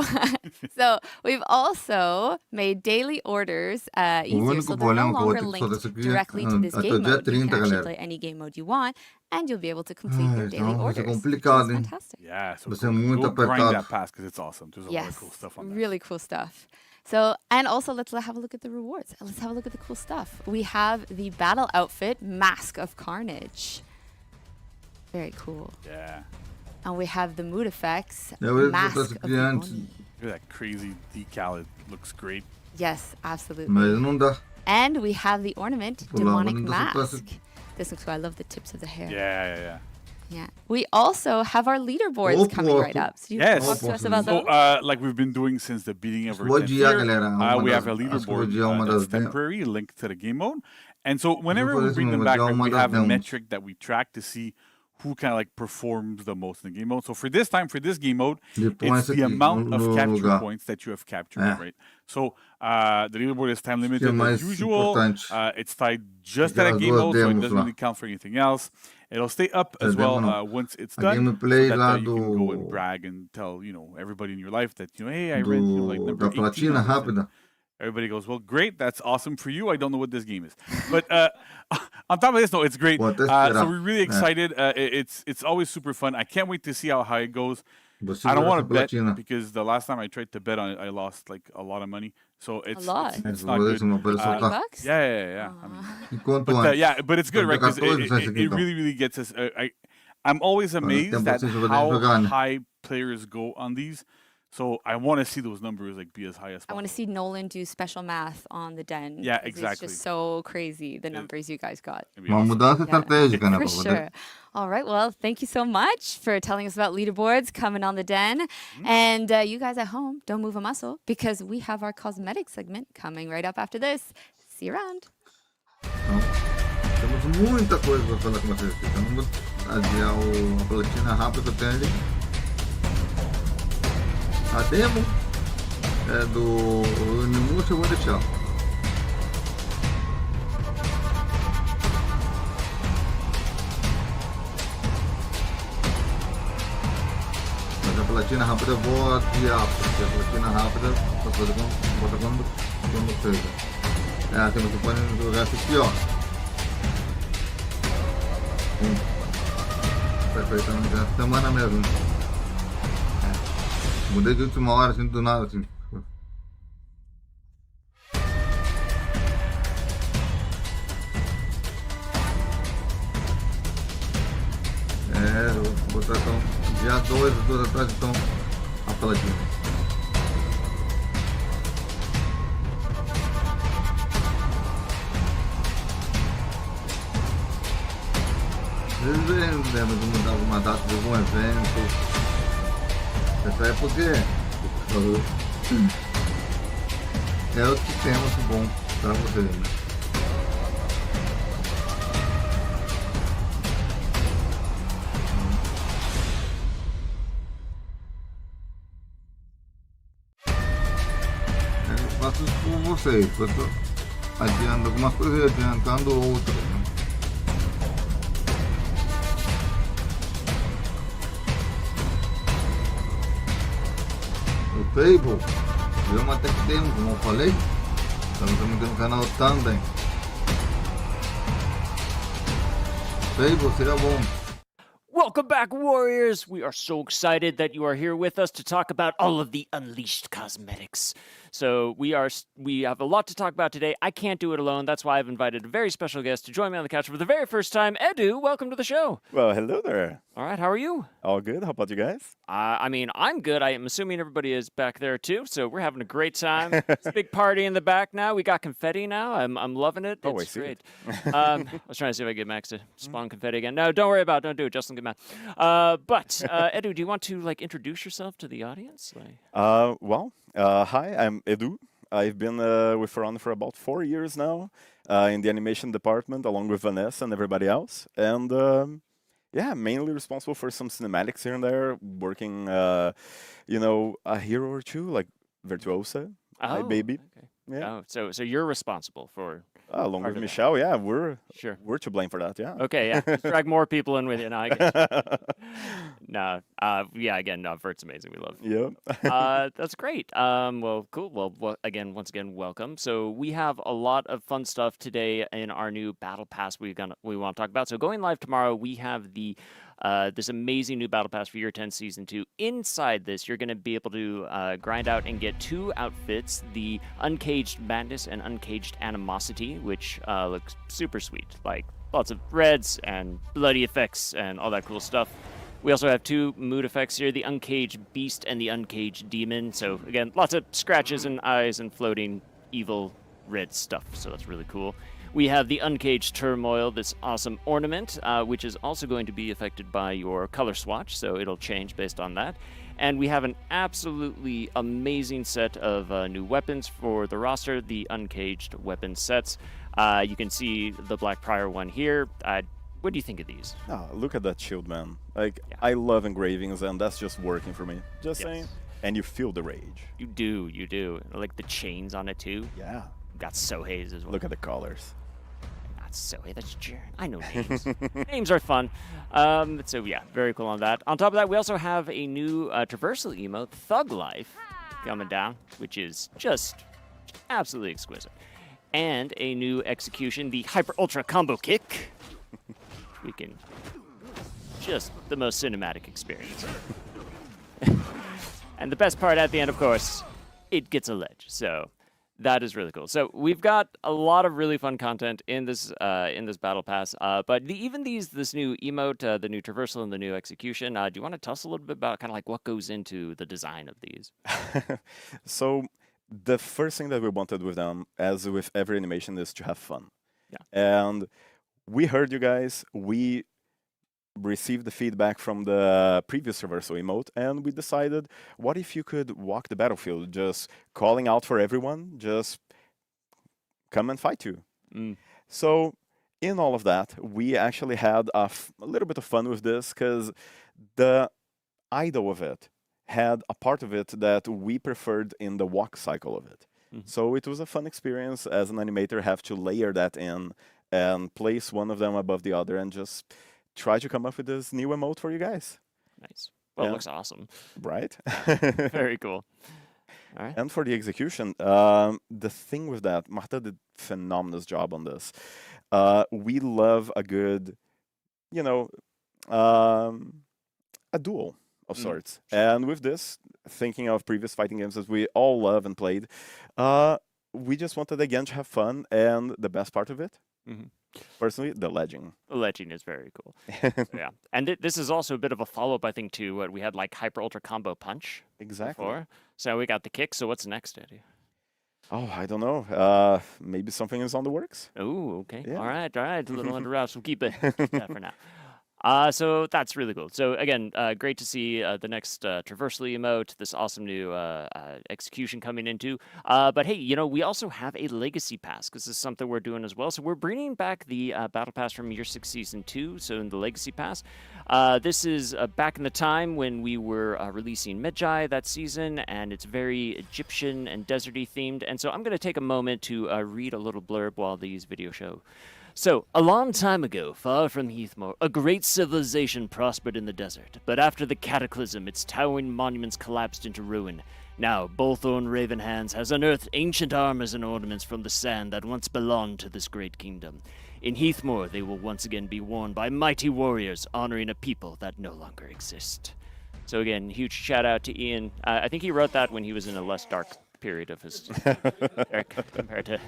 So we've also made daily orders easier, único so they're no problema que eu vou longer ter que fazer linked isso aqui directly to this até game dia mode. You 30, can actually galera. play any game mode you want, and you'll be able to complete your daily Então vai orders. ser which is complicado, hein? fantastic. Yeah, so Vai ser go muito grind apertado. that pass because it's awesome. There's a lot of Yes, cool stuff on that. really cool stuff. So, and also let's have a look at the rewards. Let's have a look at the cool stuff. We have the battle outfit, Mask of Carnage. Very cool. Yeah. And we have the mood effects, Eu ia Mask botar of isso the aqui antes, Oni. Look at that crazy decal. It looks great. Yes, absolutely. mas não dá. And we have the ornament, Pull out Demonic one of those Mask. classes. This looks cool. I love the tips of the hair. Yeah. Yeah. We also have our leaderboards Oh, coming right oh, up. So you Yes. can talk to us Oh, about So, those. like we've been doing since the beginning of our Vou 10th adiar, year, galera. we have a Acho que vou leaderboard adiar uma that's das demos. temporary linked to the game mode. And so whenever fazer we isso bring them mesmo, back, adiar right, uma we das have a demos. metric that we track to see who kind of like performs the most in the game mode. So for this time, for this game mode, Depois it's the aqui, amount of no capture lugar. points that you have captured, É. right? So the leaderboard is time que é limited mais as usual. importante. It's tied just at a Aquelas game duas mode, so it demos doesn't lá. really count for anything else. It'll stay up A as well demo não. once it's A done, gameplay so that lá you can go and do- brag and tell everybody in your life that hey, I read like number da 18 platina on this, and rápida. everybody goes, well, great, that's awesome for you. I don't know what this game is, but on top of this, no, it's great. Vou até So esperar. we're really É. excited. It's always super fun. I can't wait to see how high it goes. Vou I don't segurar want essa to bet platina. because the last time I tried to bet on it, I lost like a lot of money. So it's lot? it's Vou not ver good. se meu preço Uh, soltar. $20? Yeah. I mean, Enquanto but antes. yeah, but it's good, right? Because Jogar todos esses aqui, it então. really gets us. I'm always amazed tempo at assim eu vou how jogar, né? high players go on these. So I want to see those numbers like be as high as I possible. want to see Nolan do special math on the den. Yeah, 'cause exactly. It's just so crazy, the numbers you guys got. It'd be Uma awesome. mudança Yeah, estratégica, né? for pra poder- sure. All right. Well, thank you so much for telling us about leaderboards coming on the den. And you guys at home, don't move a muscle because we have our cosmetic segment coming right up after this. See you around. Então, temos muita coisa para falar com vocês aqui. Então vamos adiar a platina rápida que eu tenho ali. A demo é do Animus, eu vou deixar. Mas a platina rápida eu vou adiar, porque a platina rápida para fazer quando seja. É, temos que pôr no resto aqui, ó. Perfeitamente, essa semana mesmo. É. Mudei de última hora, assim, do nada, assim. eu vou botar então dia 2, as duas atrás, então a peladinha. Às vezes eu lembro de mudar alguma data de algum evento. Essa é porque é o que temos bom para você, né? Eu faço isso com vocês, eu tô adiando algumas coisas e adiantando outras, né? O Table, eu até que tem, como eu falei, estamos também no canal também. Table seria bom. Welcome back, Warriors! We are so excited that you are here with us to talk about all of the Unleashed cosmetics. So we have a lot to talk about today. I can't do it alone. That's why I've invited a very special guest to join me on the couch for the very first time. Edu, welcome to the show. Well, hello there. All right, how are you? All good. How about you guys? I mean, I'm good. I am assuming everybody is back there too. So we're having a great time. It's a big party in the back now. We got confetti now. I'm loving it. Oh, it's I see great. it. I was trying to see if I could get Max to spawn confetti again. No, don't worry about it. Don't do it. Justin, get mad. But Edu, do you want to introduce yourself to the audience? Hi, I'm Edu. I've been with Ferran for about 4 years now in the animation department, along with Vanessa and everybody else. And mainly responsible for some cinematics here and there, working, a hero or two, like Virtuosa, Hi Baby. Okay. Yeah. Oh, so you're responsible for along with of Michelle, that. we're to blame for that, yeah. Okay, yeah. Just drag more people in with you. No, I get you. Again, Vert's amazing. We love you. That's great. Well, cool. Well, once again, welcome. So we have a lot of fun stuff today in our new Battle Pass we want to talk about. So going live tomorrow, we have the this amazing new Battle Pass for Year 10 Season 2. Inside this, you're going to be able to grind out and get 2 outfits, the Uncaged Madness and Uncaged Animosity, which looks super sweet. Like, lots of reds and bloody effects and all that cool stuff. We also have 2 mood effects here, the Uncaged Beast and the Uncaged Demon. So, again, lots of scratches and eyes and floating evil red stuff. So that's really cool. We have the Uncaged Turmoil, this awesome ornament, which is also going to be affected by your color swatch, so it'll change based on that. And we have an absolutely amazing set of new weapons for the roster, the Uncaged weapon sets. You can see the Black Prior one here. What do you think of these? Oh, look at that shield, man. I love engravings, and that's just working for me. Just saying. And you feel the rage. You do. Like the chains on it, too. Yeah. Got Sohei's as well. Look at the colors. Not Sohei, that's Jaren. I know names. Names are fun. So yeah, very cool on that. On top of that, we also have a new traversal emote, Thug Life, coming down, which is just absolutely exquisite. And a new execution, the Hyper Ultra Combo Kick. We can just the most cinematic experience. And the best part at the end, of course, it gets a ledge. So that is really cool. So we've got a lot of really fun content in this battle pass. But this new emote, the new traversal, and the new execution. Do you want to tell us a little bit about kind of like what goes into the design of these? So the first thing that we wanted with them, as with every animation, is to have fun. Yeah. And we heard you guys. We received the feedback from the previous traversal emote, and we decided, what if you could walk the battlefield, just calling out for everyone, just come and fight you. So in all of that, we actually had a little bit of fun with this, because the idol of it had a part of it that we preferred in the walk cycle of it. So it was a fun experience as an animator, have to layer that in and place one of them above the other and just try to come up with this new emote for you guys. Nice. Well, it looks awesome. Right? Very cool. All right. And for the execution, the thing with that, Marta did a phenomenal job on this. We love a good, a duel of sorts. And with this, thinking of previous fighting games that we all love and played, we just wanted again to have fun. And the best part of it, Personally, the Legend. The Legend is very cool. Yeah. And this is also a bit of a follow-up, I think, to what we had like Hyper Ultra Combo Punch. Exactly. Before. So we got the kick. So what's next, Eddie? Oh, I don't know. Maybe something is on the works. Oh, okay. Yeah. All right. A little under wraps. We'll keep that for now. So that's really cool. So again, great to see the next traversal emote, this awesome new execution coming into. But hey, you know, we also have a legacy pass because this is something we're doing as well. So we're bringing back the battle pass from Year 6 Season 2. So in the legacy pass, this is back in the time when we were releasing Medjai that season, and it's very Egyptian and deserty themed. And so I'm going to take a moment to read a little blurb while these video show. So, a long time ago, far from Heathmoor, a great civilization prospered in the desert, but after the cataclysm, its towering monuments collapsed into ruin. Now, Bullthorn Ravenhands has unearthed ancient armors and ornaments from the sand that once belonged to this great kingdom. In Heathmoor, they will once again be worn by mighty warriors, honoring a people that no longer exist. So again, huge shout out to Ian. I think he wrote that when he was in a less dark period of his compared to...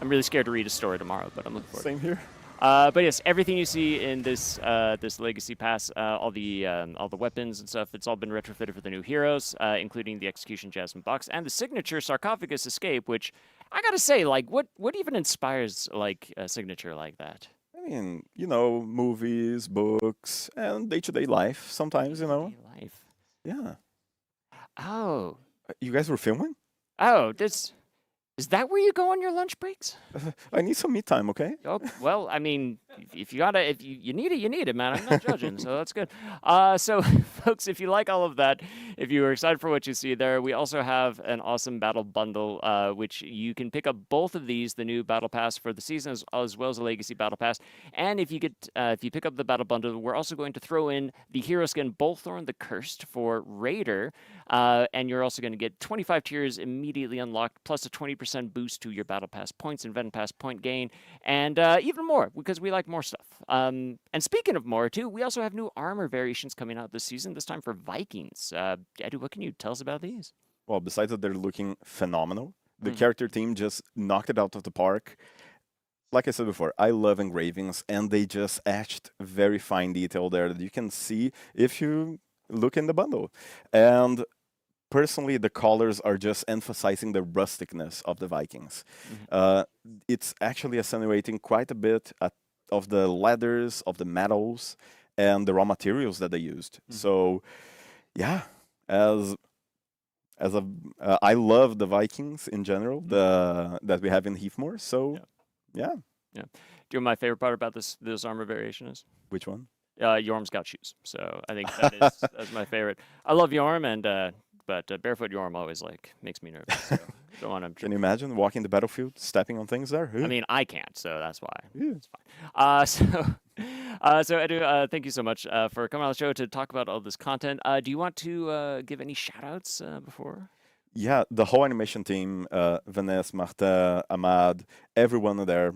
I'm really scared to read his story tomorrow, but I'm looking forward. Same here. But yes, everything you see in this this legacy pass, all the weapons and stuff, it's all been retrofitted for the new heroes, including the execution Jasmine box and the signature sarcophagus escape. Which I gotta say, like, what even inspires like a signature like that? I mean, you know, movies, books, and day-to-day life. Sometimes, you know. Day-to-day life. Yeah. Oh. You guys were filming? Oh, this. Is that where you go on your lunch breaks? I need some me time, okay? Oh, well, I mean, if you need it, man. I'm not judging, so that's good. So, folks, if you like all of that, if you are excited for what you see there, we also have an awesome battle bundle, which you can pick up both of these, the new battle pass for the season as well as the legacy battle pass. And if you pick up the battle bundle, we're also going to throw in the hero skin Bullthorn the Cursed for Raider, and you're also going to get 25 tiers immediately unlocked, plus a 20% boost to your battle pass points and event pass point gain, and even more because we like more stuff. And speaking of more too, we also have new armor variations coming out this season, this time for Vikings. Edu, what can you tell us about these? Well, besides that they're looking phenomenal, the character team just knocked it out of the park. Like I said before, I love engravings, and they just etched very fine detail there that you can see if you look in the bundle. And personally, the colors are just emphasizing the rusticness of the Vikings. It's actually accentuating quite a bit of the leathers, of the metals, and the raw materials that they used. So, yeah, I love the Vikings in general that we have in Heathmoor. So, yeah. Do you know what my favorite part about this armor variation is? Which one? Yorm's got shoes. So I think that's my favorite. I love Yorm, but barefoot Yorm always makes me nervous. So don't want to. Can you imagine walking the battlefield, stepping on things there? I mean, I can't, so that's why. It's fine. So Edu, thank you so much for coming on the show to talk about all this content. Do you want to give any shout-outs before? Yeah, the whole animation team, Vanessa, Marta, Ahmad, everyone there.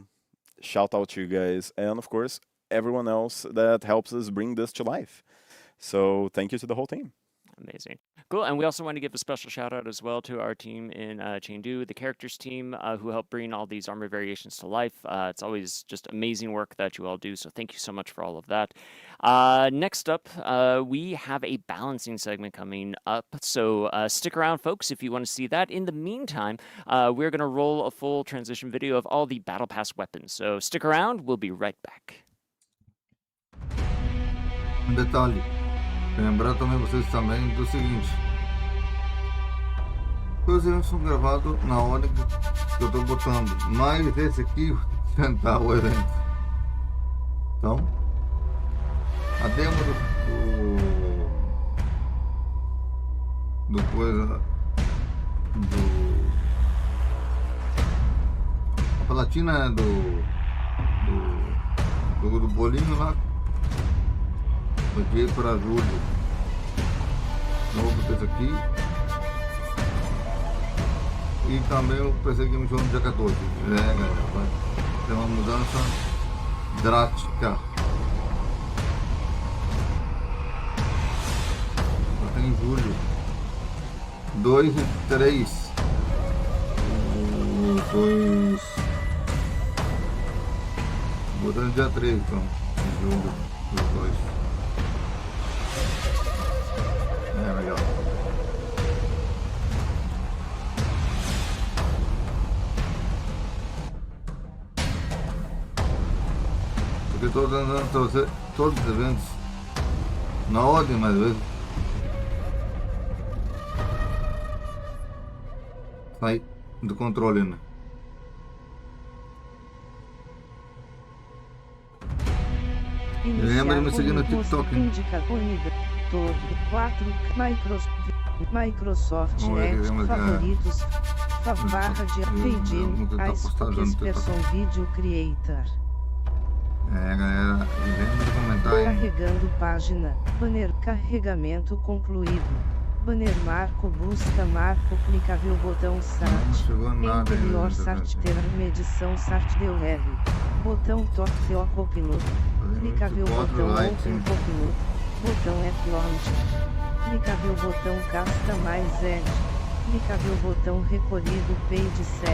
Shout out to you guys, and of course, everyone else that helps us bring this to life. So thank you to the whole team. Amazing. Cool. And we also want to give a special shout out as well to our team in Chengdu, the characters team who helped bring all these armor variations to life. It's always just amazing work that you all do. So thank you so much for all of that. Next up, we have a balancing segment coming up. So stick around, folks, if you want to see that. In the meantime, we're going to roll a full transition video of all the Battle Pass weapons. So stick around. We'll be right back. Detalhe. Lembrar também vocês também do seguinte, os eventos são gravados na hora que eu estou botando, mas esse aqui vou tentar o evento. Então, a demo do coisa a platina do bolinho lá. Aqui para julho, novo desse aqui, e também eu pensei que me chama no dia 14, galera, vai ter uma mudança drástica. Até em julho, 2 e 3, 2, vou tô no dia 3, então. Em julho, os dois. Legal. Porque estou tentando trazer todos os eventos na ordem, mais vezes. Sai do controle, né? Lembra de me seguir no TikTok. Indica todo 4 Microsoft Edge favoritos. Barra de Fade Ice Person Video Creator. Galera, lembra de comentar aí. Carregando página. Banner carregamento concluído. Banner marco busca marco clicável botão start. Não chegou nada Interior ainda, start ter medição start deu R. Botão toque o copiloto. Clicável botão open copiloto. Botão F launch. Clicável botão customize edge. Clicável botão recolhido page 7.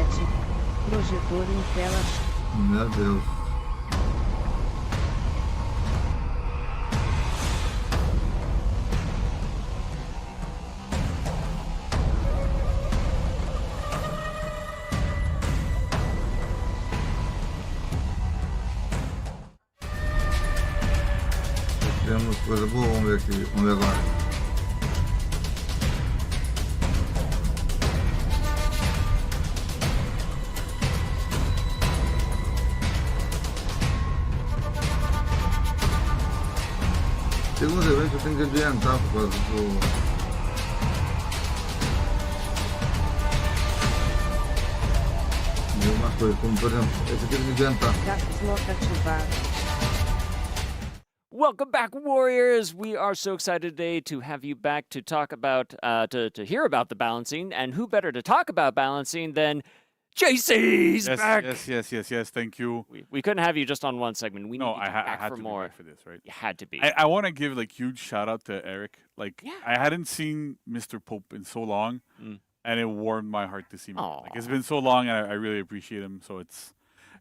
Projetor em tela. Meu Deus. Temos coisa boa, vamos ver aqui, vamos ver agora. Segundo evento eu tenho que adiantar por causa do... de algumas coisas, como por exemplo, esse aqui eu tenho que adiantar. Caps lock ativado. Welcome back, Warriors! We are so excited today to have you back to talk about, to hear about the balancing, and who better to talk about balancing than JC's back! Yes, thank you. We couldn't have you just on one segment. We need you I back had for to more. be back for this, right? You had to be. I want to give like huge shout out to Eric. Like, Yeah. I hadn't seen Mr. Pope in so long, and it warmed my heart to see him. Like, it's been so long, and I really appreciate him, so it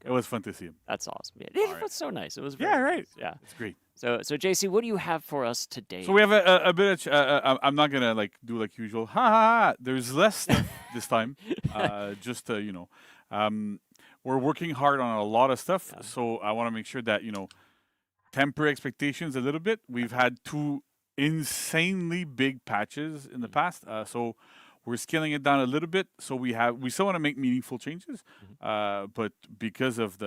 was fun to see him. That's awesome. Yeah, it was so nice. It was very Yeah, right. nice. Yeah. It's great. So JC, what do you have for us today? So we have a bit of. I'm not gonna like do like usual. Ha ha ha! There's less stuff this time. Just to, we're working hard on a lot of stuff. Yeah. So I want to make sure that temper expectations a little bit. We've had 2 insanely big patches in the past. So we're scaling it down a little bit. So we still want to make meaningful changes. But because of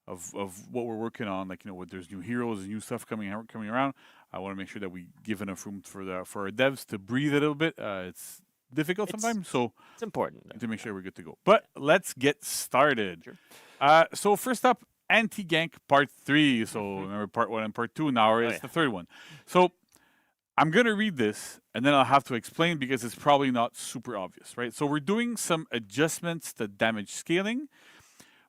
of what we're working on, like there's new heroes and new stuff coming around, I want to make sure that we give enough room for our devs to breathe a little bit. It's difficult sometimes, so it's important to make sure we're good to go. But let's get started. Sure. So first up, anti-gank part 3. So remember part 1 and part 2. Now it's the third one. So I'm gonna read this and then I'll have to explain because it's probably not super obvious, right? So we're doing some adjustments to damage scaling,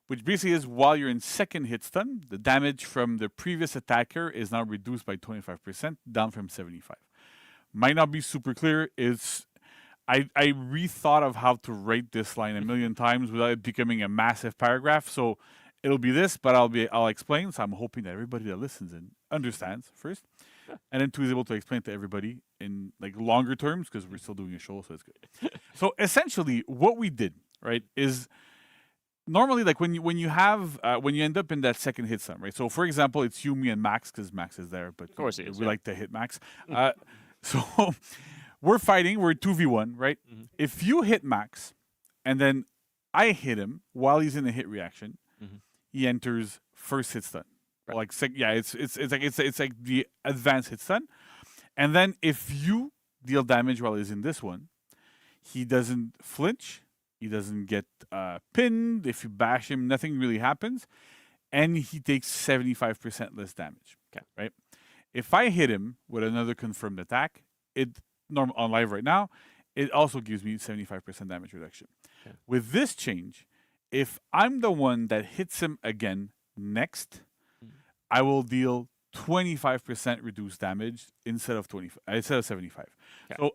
which basically is while you're in second hit stun, the damage from the previous attacker is now reduced by 25%, down from 75. Might not be super clear. I rethought of how to write this line a million times without it becoming a massive paragraph. So it'll be this, but I'll explain. So I'm hoping that everybody that listens and understands first, and then 2 is able to explain to everybody in like longer terms because we're still doing a show, so it's good. So essentially, what we did, right, is normally, like when you end up in that second hit stun, right? So for example, it's you, me, and Max because Max is there, but of course we like to hit Max. So we're fighting. We're 2v1, right? If you hit Max, and then I hit him while he's in a hit reaction, he enters first hit stun. Right. Like it's like the advanced hit stun, and then if you deal damage while he's in this one, he doesn't flinch. He doesn't get pinned. If you bash him, nothing really happens. And he takes 75% less damage. Okay. Right? If I hit him with another confirmed attack, on live right now, it also gives me 75% damage reduction. Okay. With this change, if I'm the one that hits him again next, I will deal 25% reduced damage instead of 75. Okay. So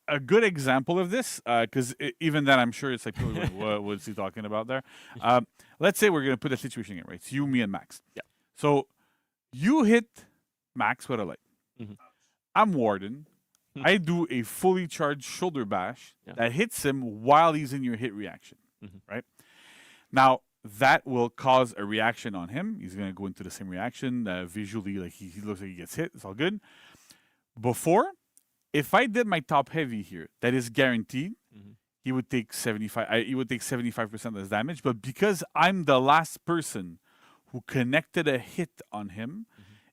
a good example of this, because even then I'm sure it's like, what's he talking about there? Let's say we're going to put a situation here, right? It's you, me, and Max. Yeah. So you hit Max with a light. Mhm. I'm Warden. I do a fully charged shoulder bash Yeah. that hits him while he's in your hit reaction, Mhm. right? Now, that will cause a reaction on him. He's going to go into the same reaction. Visually, like he looks like he gets hit. It's all good. Before, if I did my top heavy here, that is guaranteed, Mhm. he would take 75% less damage. But because I'm the last person who connected a hit on him,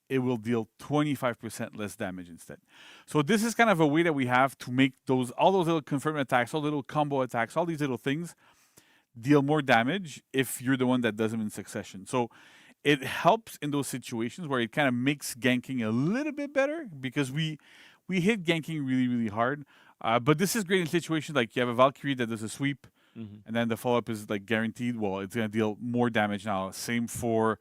it will deal 25% less damage instead. So this is kind of a way that we have to make all those little confirmed attacks, all little combo attacks, all these little things deal more damage if you're the one that does them in succession. So it helps in those situations where it kind of makes ganking a little bit better because we hit ganking really, really hard. But this is great in situations like you have a Valkyrie that does a sweep, and then the follow-up is like guaranteed. Well, it's going to deal more damage now. Same for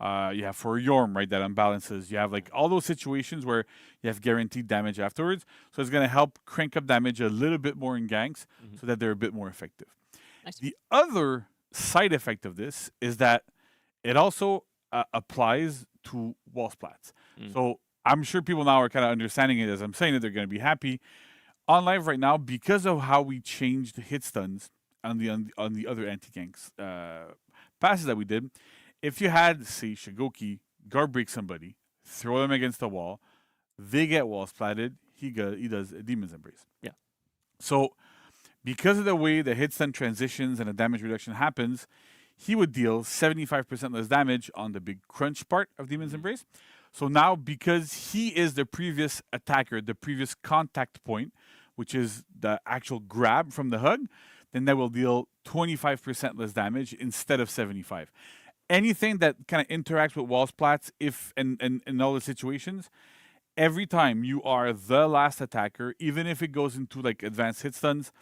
you have for Yorm, right, that unbalances. You have like all those situations where you have guaranteed damage afterwards. So it's going to help crank up damage a little bit more in ganks so that they're a bit more effective. Nice. The other side effect of this is that it also applies to wall splats. So I'm sure people now are kind of understanding it as I'm saying it. They're going to be happy. On live right now, because of how we changed hit stuns on the other anti-ganks passes that we did, if you had, say, Shigoki guard break somebody, throw them against the wall, they get wall splatted, he does a Demon's Embrace. Yeah. So because of the way the hit stun transitions and the damage reduction happens, he would deal 75% less damage on the big crunch part of Demon's Embrace. So now, because he is the previous attacker, the previous contact point, which is the actual grab from the hug, then that will deal 25% less damage instead of 75. Anything that kind of interacts with wall splats, in all the situations, every time you are the last attacker, even if it goes into like advanced hit stuns,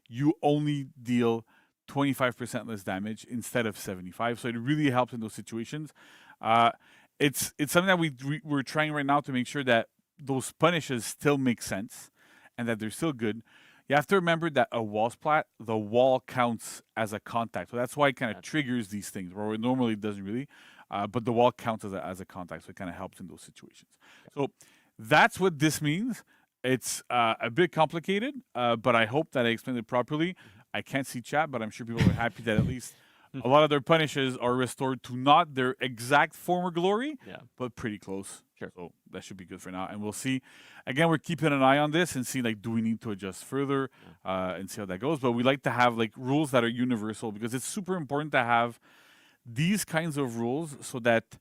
you only deal 25% less damage instead of 75. So it really helps in those situations. It's something that we're trying right now to make sure that those punishes still make sense and that they're still good. You have to remember that a wall splat, the wall counts as a contact. So that's why it kind of triggers these things, where it normally doesn't really. But the wall counts as a contact, so it kind of helps in those situations. So that's what this means. It's a bit complicated, but I hope that I explained it properly. I can't see chat, but I'm sure people are happy that at least a lot of their punishes are restored to not their exact former glory, but pretty close. Sure. So that should be good for now. And we'll see. Again, we're keeping an eye on this and see, like, do we need to adjust further and see how that goes. But we like to have, like, rules that are universal because it's super important to have these kinds of rules so that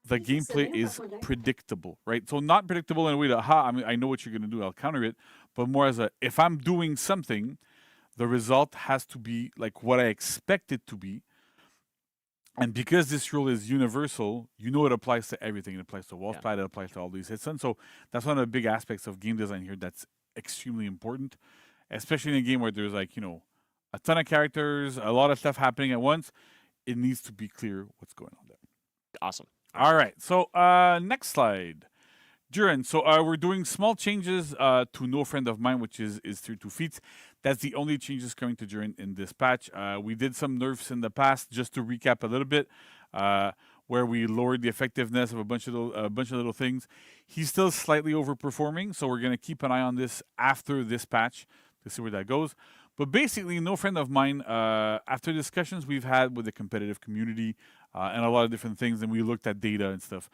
the gameplay is predictable, right? So not predictable in a way that, I know what you're going to do, I'll counter it, but more as if I'm doing something, the result has to be like what I expect it to be. And because this rule is universal, you know it applies to everything. It applies to wall splat, it applies to all these hits. And so that's one of the big aspects of game design here that's extremely important, especially in a game where there's like, a ton of characters, a lot of stuff happening at once. It needs to be clear what's going on there. Awesome. All right. So next slide. Duran, so we're doing small changes to No Friend of Mine, which is tier 2 feats. That's the only changes coming to Duran in this patch. We did some nerfs in the past, just to recap a little bit, where we lowered the effectiveness of a bunch of little things. He's still slightly overperforming, so we're going to keep an eye on this after this patch to see where that goes. But basically, No Friend of Mine, after discussions we've had with the competitive community and a lot of different things, and we looked at data and stuff,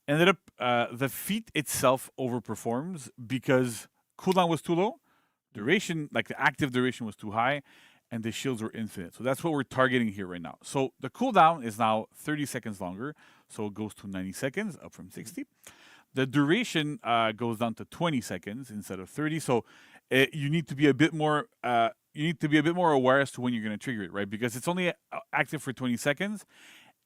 ended up the feat itself overperforms because cooldown was too low, duration, like the active duration was too high, and the shields were infinite. So that's what we're targeting here right now. So the cooldown is now 30 seconds longer, so it goes to 90 seconds, up from 60. The duration goes down to 20 seconds instead of 30. So you need to be a bit more. You need to be a bit more aware as to when you're going to trigger it, right? Because it's only active for 20 seconds,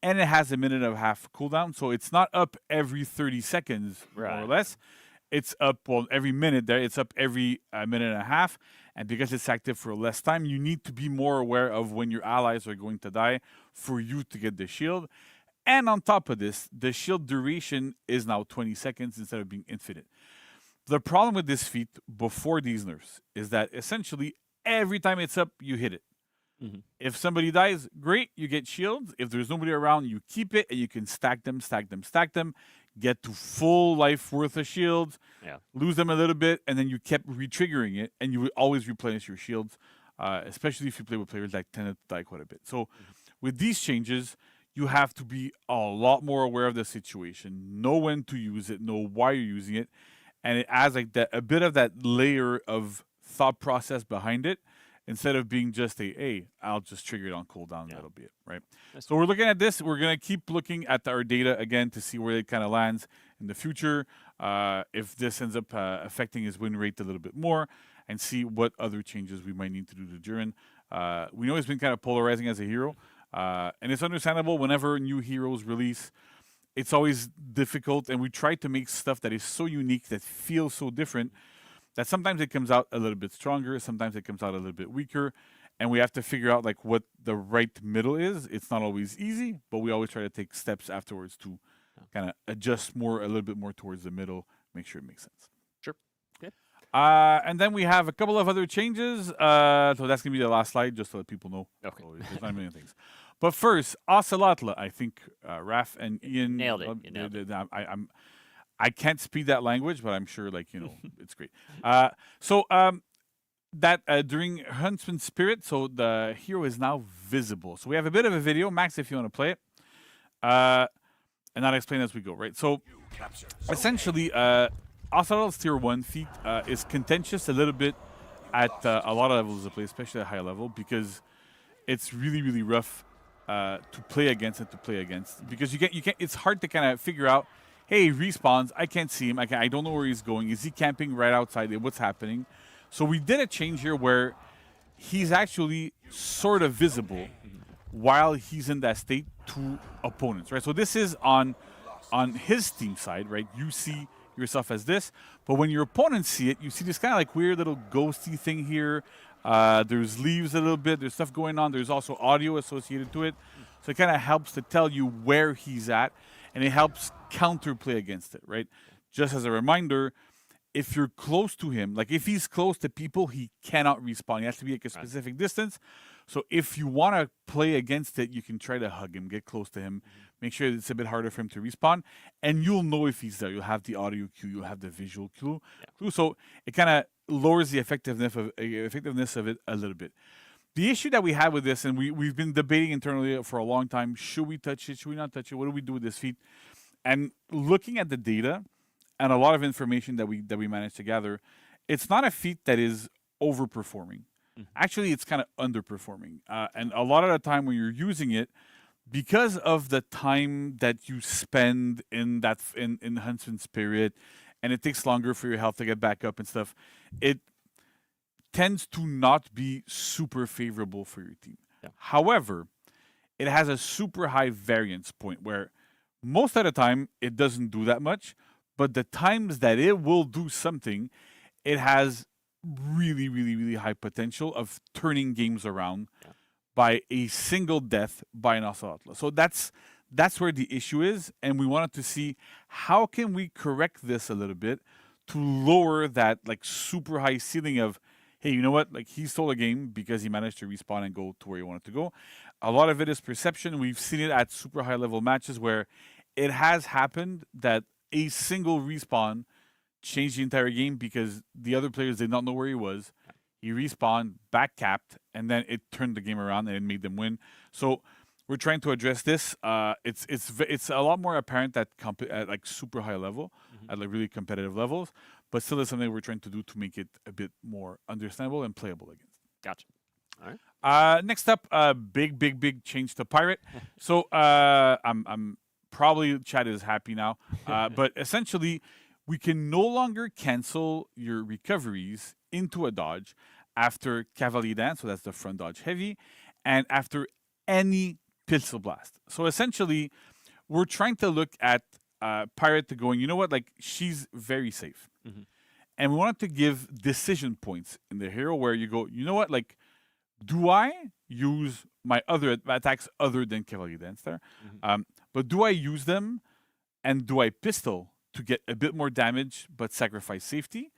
and it has a minute and a half cooldown. So it's not up every 30 seconds, more or less. It's up, every minute there. It's up every minute and a half. And because it's active for less time, you need to be more aware of when your allies are going to die for you to get the shield. And on top of this, the shield duration is now 20 seconds instead of being infinite. The problem with this feat before these nerfs is that essentially every time it's up, you hit it. If somebody dies, great, you get shields. If there's nobody around, you keep it, and you can stack them, get to full life worth of shields, lose them a little bit, and then you kept re-triggering it, and you would always replenish your shields, especially if you play with players that tend to die quite a bit. So with these changes, you have to be a lot more aware of the situation, know when to use it, know why you're using it, and it adds like a bit of that layer of thought process behind it, instead of being just hey, I'll just trigger it on cooldown, that'll be it, right? So we're looking at this. We're going to keep looking at our data again to see where it kind of lands in the future, if this ends up affecting his win rate a little bit more, and see what other changes we might need to do to Jiren. We know he's been kind of polarizing as a hero, and it's understandable whenever new heroes release. It's always difficult, and we try to make stuff that is so unique, that feels so different, that sometimes it comes out a little bit stronger, sometimes it comes out a little bit weaker, and we have to figure out like what the right middle is. It's not always easy, but we always try to take steps afterwards to kind of adjust a little bit more towards the middle, make sure it makes sense. Sure. Okay. And then we have a couple of other changes. So that's going to be the last slide, just to let people know. Okay. So there's not a million things. But first, Ocelotl, I think Raph and Ian nailed it. You nailed it. I can't speak that language, but I'm sure, it's great. During Huntsman Spirit, so the hero is now visible. So we have a bit of a video. Max, if you want to play it. And I'll explain as we go, right? So essentially, Ocelotl's Tier 1 feat is contentious a little bit at a lot of levels of play, especially at high level, because it's really, really rough to play against because you can't. It's hard to kind of figure out. Hey, he respawns. I can't see him. I don't know where he's going. Is he camping right outside? What's happening? So we did a change here where he's actually sort of visible while he's in that state to opponents, right? So this is on his team side, right? You see yourself as this, but when your opponents see it, you see this kind of like weird little ghosty thing here. There's leaves a little bit. There's stuff going on. There's also audio associated to it. So it kind of helps to tell you where he's at, and it helps counterplay against it, right? Just as a reminder, if you're close to him, like if he's close to people, he cannot respawn. He has to be like a specific distance. So if you want to play against it, you can try to hug him, get close to him, make sure it's a bit harder for him to respawn, and you'll know if he's there. You'll have the audio cue, you'll have the visual cue. So it kind of lowers the effectiveness of it a little bit. The issue that we have with this, and we've been debating internally for a long time, should we touch it, should we not touch it, what do we do with this feat? And looking at the data and a lot of information that we managed to gather, it's not a feat that is overperforming. Actually, it's kind of underperforming. And a lot of the time when you're using it, because of the time that you spend in Huntsman Spirit, and it takes longer for your health to get back up and stuff, it tends to not be super favorable for your team. However, it has a super high variance point where most of the time it doesn't do that much, but the times that it will do something, it has really, really, really high potential of turning games around by a single death by an Ocelotl. So that's where the issue is, and we wanted to see how can we correct this a little bit to lower that like super high ceiling of, hey, you know what? Like he stole a game because he managed to respawn and go to where he wanted to go. A lot of it is perception. We've seen it at super high level matches where it has happened that a single respawn changed the entire game because the other players did not know where he was. He respawned, back capped, and then it turned the game around and it made them win. So we're trying to address this. It's a lot more apparent at like super high level, at like really competitive levels, but still is something we're trying to do to make it a bit more understandable and playable against. Gotcha. All right. Next up, big change to Pirate. So I'm probably Chad is happy now, but essentially we can no longer cancel your recoveries into a dodge after Cavalier Dance, so that's the front dodge heavy, and after any pistol blast. So essentially, we're trying to look at Pirate to going, you know what, like she's very safe. And we wanted to give decision points in the hero where you go, you know what, like, do I use my other attacks other than Cavalier Dance there? But do I use them and do I pistol to get a bit more damage but sacrifice safety?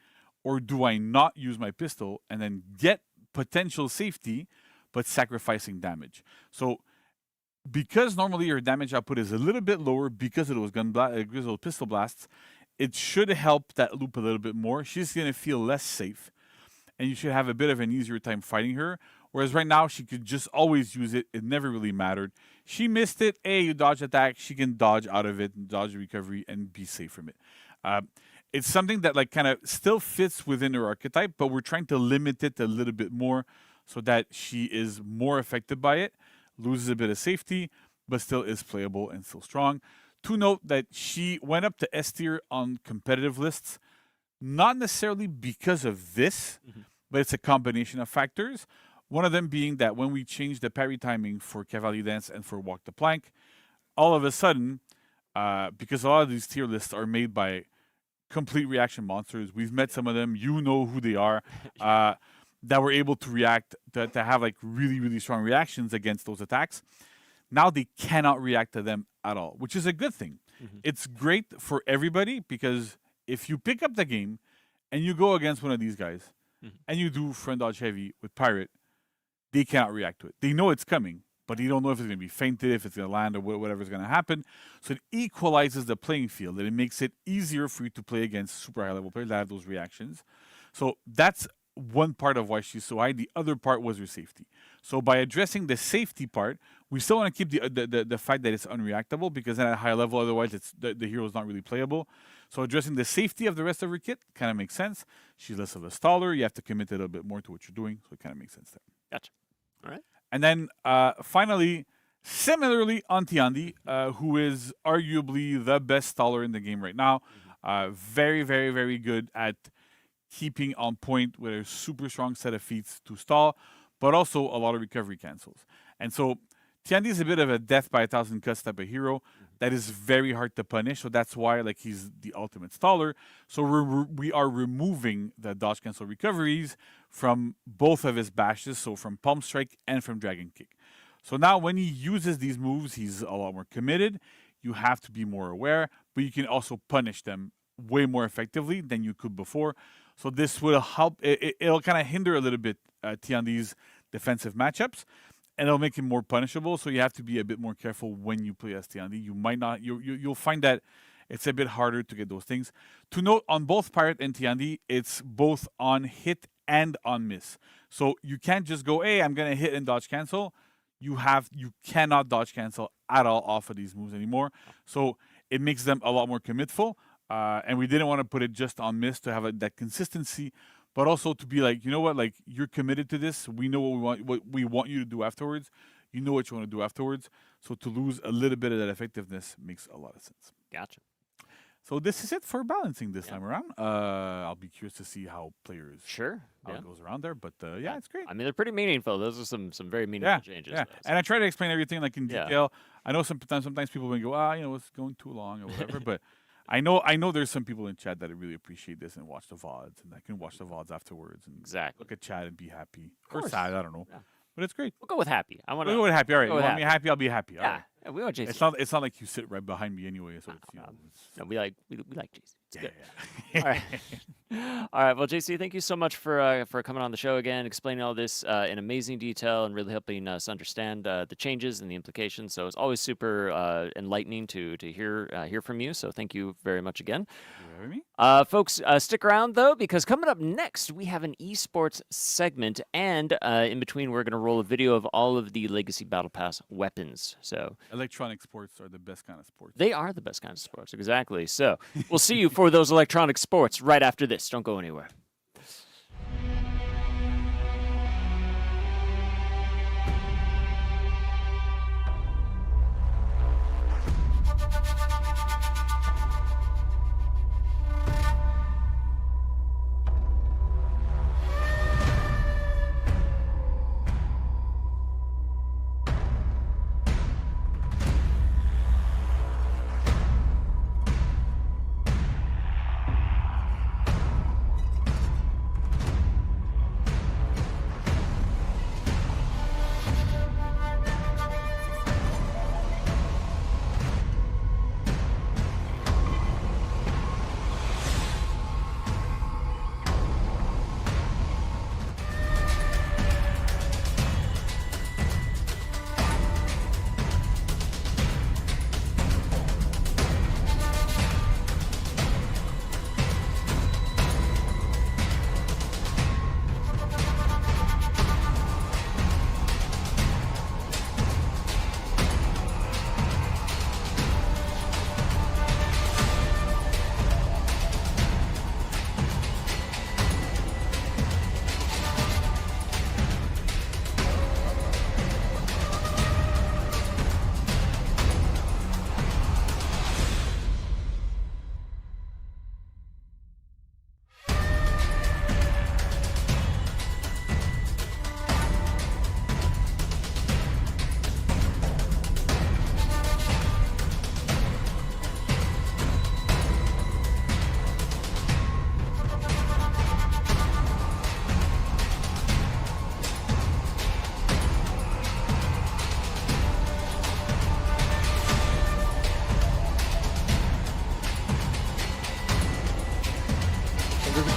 Or do I not use my pistol and then get potential safety but sacrificing damage. So because normally your damage output is a little bit lower because of those pistol blasts, it should help that loop a little bit more. She's going to feel less safe, and you should have a bit of an easier time fighting her. Whereas right now, she could just always use it. It never really mattered. She missed it. You dodge attack. She can dodge out of it, dodge recovery, and be safe from it. It's something that like kind of still fits within her archetype, but we're trying to limit it a little bit more so that she is more affected by it, loses a bit of safety, but still is playable and still strong. To note that she went up to S tier on competitive lists, not necessarily because of this, but it's a combination of factors. One of them being that when we changed the parry timing for Cavalier Dance and for Walk the Plank, all of a sudden, because a lot of these tier lists are made by complete reaction monsters, we've met some of them, you know who they are, that were able to react, to have like really, really strong reactions against those attacks. Now they cannot react to them at all, which is a good thing. It's great for everybody because if you pick up the game and you go against one of these guys and you do front dodge heavy with Pirate, they cannot react to it. They know it's coming, but they don't know if it's going to be feinted, if it's going to land, or whatever's going to happen. So it equalizes the playing field, and it makes it easier for you to play against super high-level players that have those reactions. So that's one part of why she's so high. The other part was her safety. So by addressing the safety part, we still want to keep the fact that it's unreactable, because then at a high level, otherwise the hero is not really playable. So addressing the safety of the rest of her kit kind of makes sense. She's less of a staller. You have to commit a little bit more to what you're doing, so it kind of makes sense there. Gotcha. All right. And then finally, similarly, Antiandi, who is arguably the best staller in the game right now. Very, very, very good at keeping on point with a super strong set of feats to stall, but also a lot of recovery cancels. And so Tiandi is a bit of a death by 1,000 cuts type of hero that is very hard to punish. So that's why like he's the ultimate staller. So we are removing the dodge cancel recoveries from both of his bashes, so from Palm Strike and from Dragon Kick. So now when he uses these moves, he's a lot more committed. You have to be more aware, but you can also punish them way more effectively than you could before. So this will help. It'll kind of hinder a little bit Tiandi's defensive matchups, and it'll make him more punishable. So you have to be a bit more careful when you play as Tiandi. You might not. You'll find that it's a bit harder to get those things. To note, on both Pirate and Tiandi, it's both on hit and on miss. So you can't just go, hey, I'm gonna hit and dodge cancel. You cannot dodge cancel at all off of these moves anymore. So it makes them a lot more commitful. And we didn't want to put it just on miss to have that consistency, but also to be like, you know what, like you're committed to this. We know what we want you to do afterwards. You know what you want to do afterwards. So to lose a little bit of that effectiveness makes a lot of sense. Gotcha. So this is it for balancing this time around. I'll be curious to see how players how it goes around there. But yeah, it's great. I mean, they're pretty meaningful. Those are some very meaningful changes. Yeah. Though, so. And I try to explain everything like in detail. I know sometimes people may go, it's going too long or whatever. But I know there's some people in chat that really appreciate this and watch the VODs, and I can watch the VODs afterwards and look at chat and be happy or sad. I don't know. Yeah. But it's great. We'll go with happy. We'll go with happy. All right. You want me happy? I'll be happy. Yeah. Right. We want Jason. It's not like you sit right behind me anyway. So it's, no, we like Jason. It's good. All right. All right. Well, JC, thank you so much for coming on the show again, explaining all this in amazing detail and really helping us understand the changes and the implications. So it's always super enlightening to hear from you. So thank you very much again. Folks, stick around though, because coming up next we have an esports segment, and in between we're going to roll a video of all of the Legacy Battle Pass weapons. So electronic sports are the best kind of sports. They are the best kind of sports, exactly. So we'll see you for those electronic sports right after this. Don't go anywhere.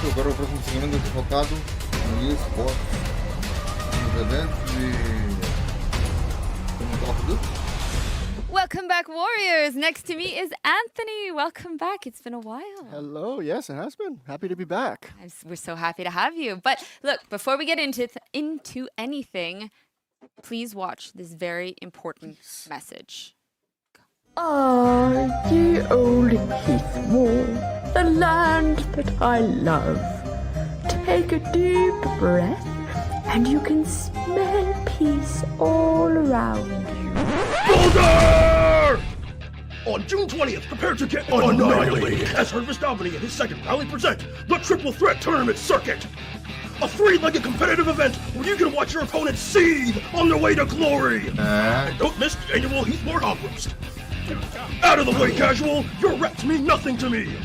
agora o próximo segmento vai ser focado no eSports, nos eventos e Call of Duty. Welcome back, Warriors. Next to me is Anthony. Welcome back. It's been a while. Hello. Yes, it has been. Happy to be back. We're so happy to have you. But look, before we get into anything, please watch this very important message. Ah, ye old Heath Wall, the land that I love. Take a deep breath, and you can smell peace all around you. Boulder! On June 20th, prepare to get annihilated as Harvest Albany and his second rally present the Triple Threat Tournament Circuit. A three-legged competitive event where you can watch your opponents seethe on their way to glory. And don't miss the annual Heathmore Hog Roast. Out of the way, casual! Your reps mean nothing to me!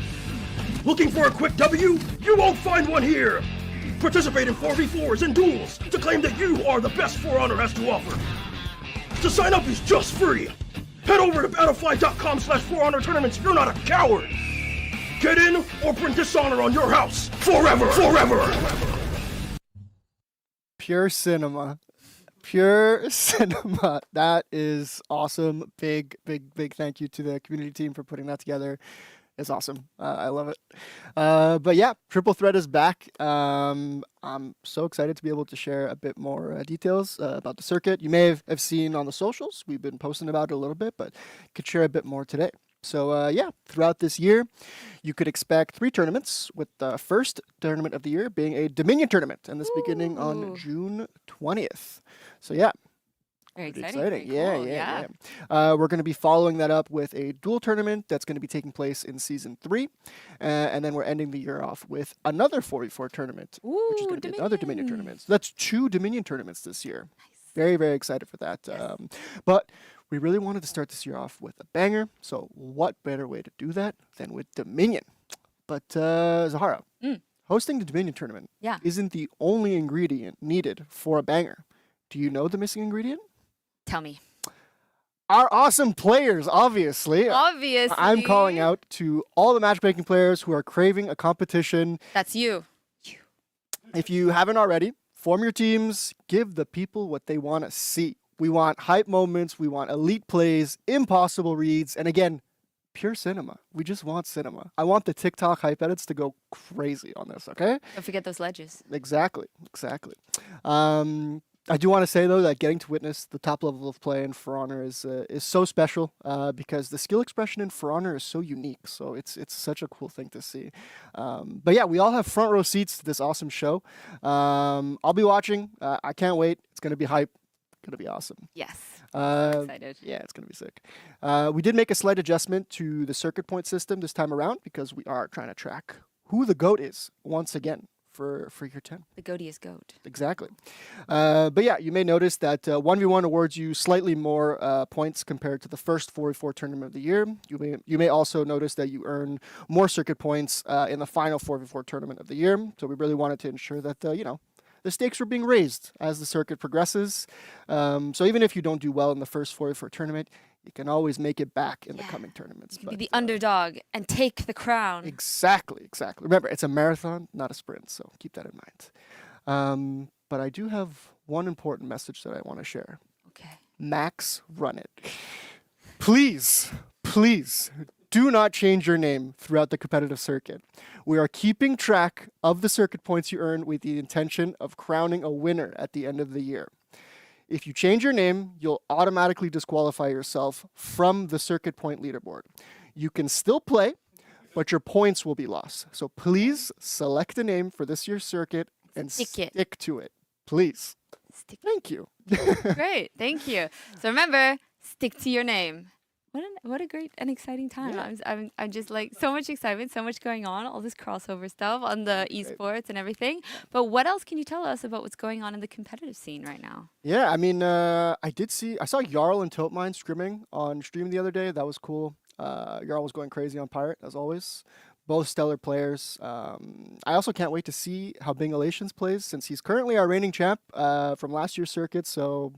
Looking for a quick W? You won't find one here! Participate in 4v4s and duels to claim that you are the best For Honor has to offer. To sign up is just free! Head over to battlefly.com/For Honor tournaments if you're not a coward! Get in or bring dishonor on your house! Forever! Forever! Pure cinema. Pure cinema. That is awesome. Big thank you to the community team for putting that together. It's awesome. I love it. But yeah, Triple Threat is back. I'm so excited to be able to share a bit more details about the circuit. You may have seen on the socials. We've been posting about it a little bit, but could share a bit more today. So yeah, throughout this year, you could expect 3 tournaments, with the first tournament of the year being a Dominion tournament, and this beginning on June 20th. So yeah. Very exciting. Exciting. Very cool. Yeah. We're going to be following that up with a dual tournament that's going to be taking place in Season 3. And then we're ending the year off with another 4v4 tournament, which is going to be another Dominion tournament. So that's 2 Dominion tournaments this year. Nice. Very excited for that. Yes. But we really wanted to start this year off with a banger. So what better way to do that than with Dominion? But Zahara, hosting the Dominion tournament isn't the only ingredient needed for a banger. Do you know the missing ingredient? Tell me. Our awesome players, obviously. Obviously. I'm calling out to all the matchmaking players who are craving a competition. That's you. If you haven't already, form your teams. Give the people what they want to see. We want hype moments. We want elite plays, impossible reads, and again, pure cinema. We just want cinema. I want the TikTok hype edits to go crazy on this, okay? Don't forget those ledges. Exactly. I do want to say, though, that getting to witness the top level of play in For Honor is so special because the skill expression in For Honor is so unique. So it's such a cool thing to see. But yeah, we all have front row seats to this awesome show. I'll be watching. I can't wait. It's going to be hype. Going to be awesome. Yes. Excited. Yeah, it's going to be sick. We did make a slight adjustment to the circuit point system this time around because we are trying to track who the GOAT is once again. For year 10. The goatiest goat. Exactly. But yeah, you may notice that 1v1 awards you slightly more points compared to the first 4v4 tournament of the year. You may also notice that you earn more circuit points in the final 4v4 tournament of the year. So we really wanted to ensure that, the stakes were being raised as the circuit progresses. So even if you don't do well in the first 4v4 tournament, you can always make it back in the coming tournaments. You can be the underdog and take the crown. Exactly. Remember, it's a marathon, not a sprint, so keep that in mind. But I do have one important message that I want to share. Okay. Max, run it. Please, do not change your name throughout the competitive circuit. We are keeping track of the circuit points you earn with the intention of crowning a winner at the end of the year. If you change your name, you'll automatically disqualify yourself from the circuit point leaderboard. You can still play, but your points will be lost. So please select a name for this year's circuit and stick to it. Please. Thank you. Great. Thank you. So remember, stick to your name. What a great and exciting time. Yeah. I'm just like so much excitement, so much going on, all this crossover stuff on the esports and everything. But what else can you tell us about what's going on in the competitive scene right now? Yeah, I mean, I saw Jarl and Topmine scrimming on stream the other day. That was cool. Jarl was going crazy on Pirate, as always. Both stellar players. I also can't wait to see how Bing Elations plays, since he's currently our reigning champ from last year's circuit. So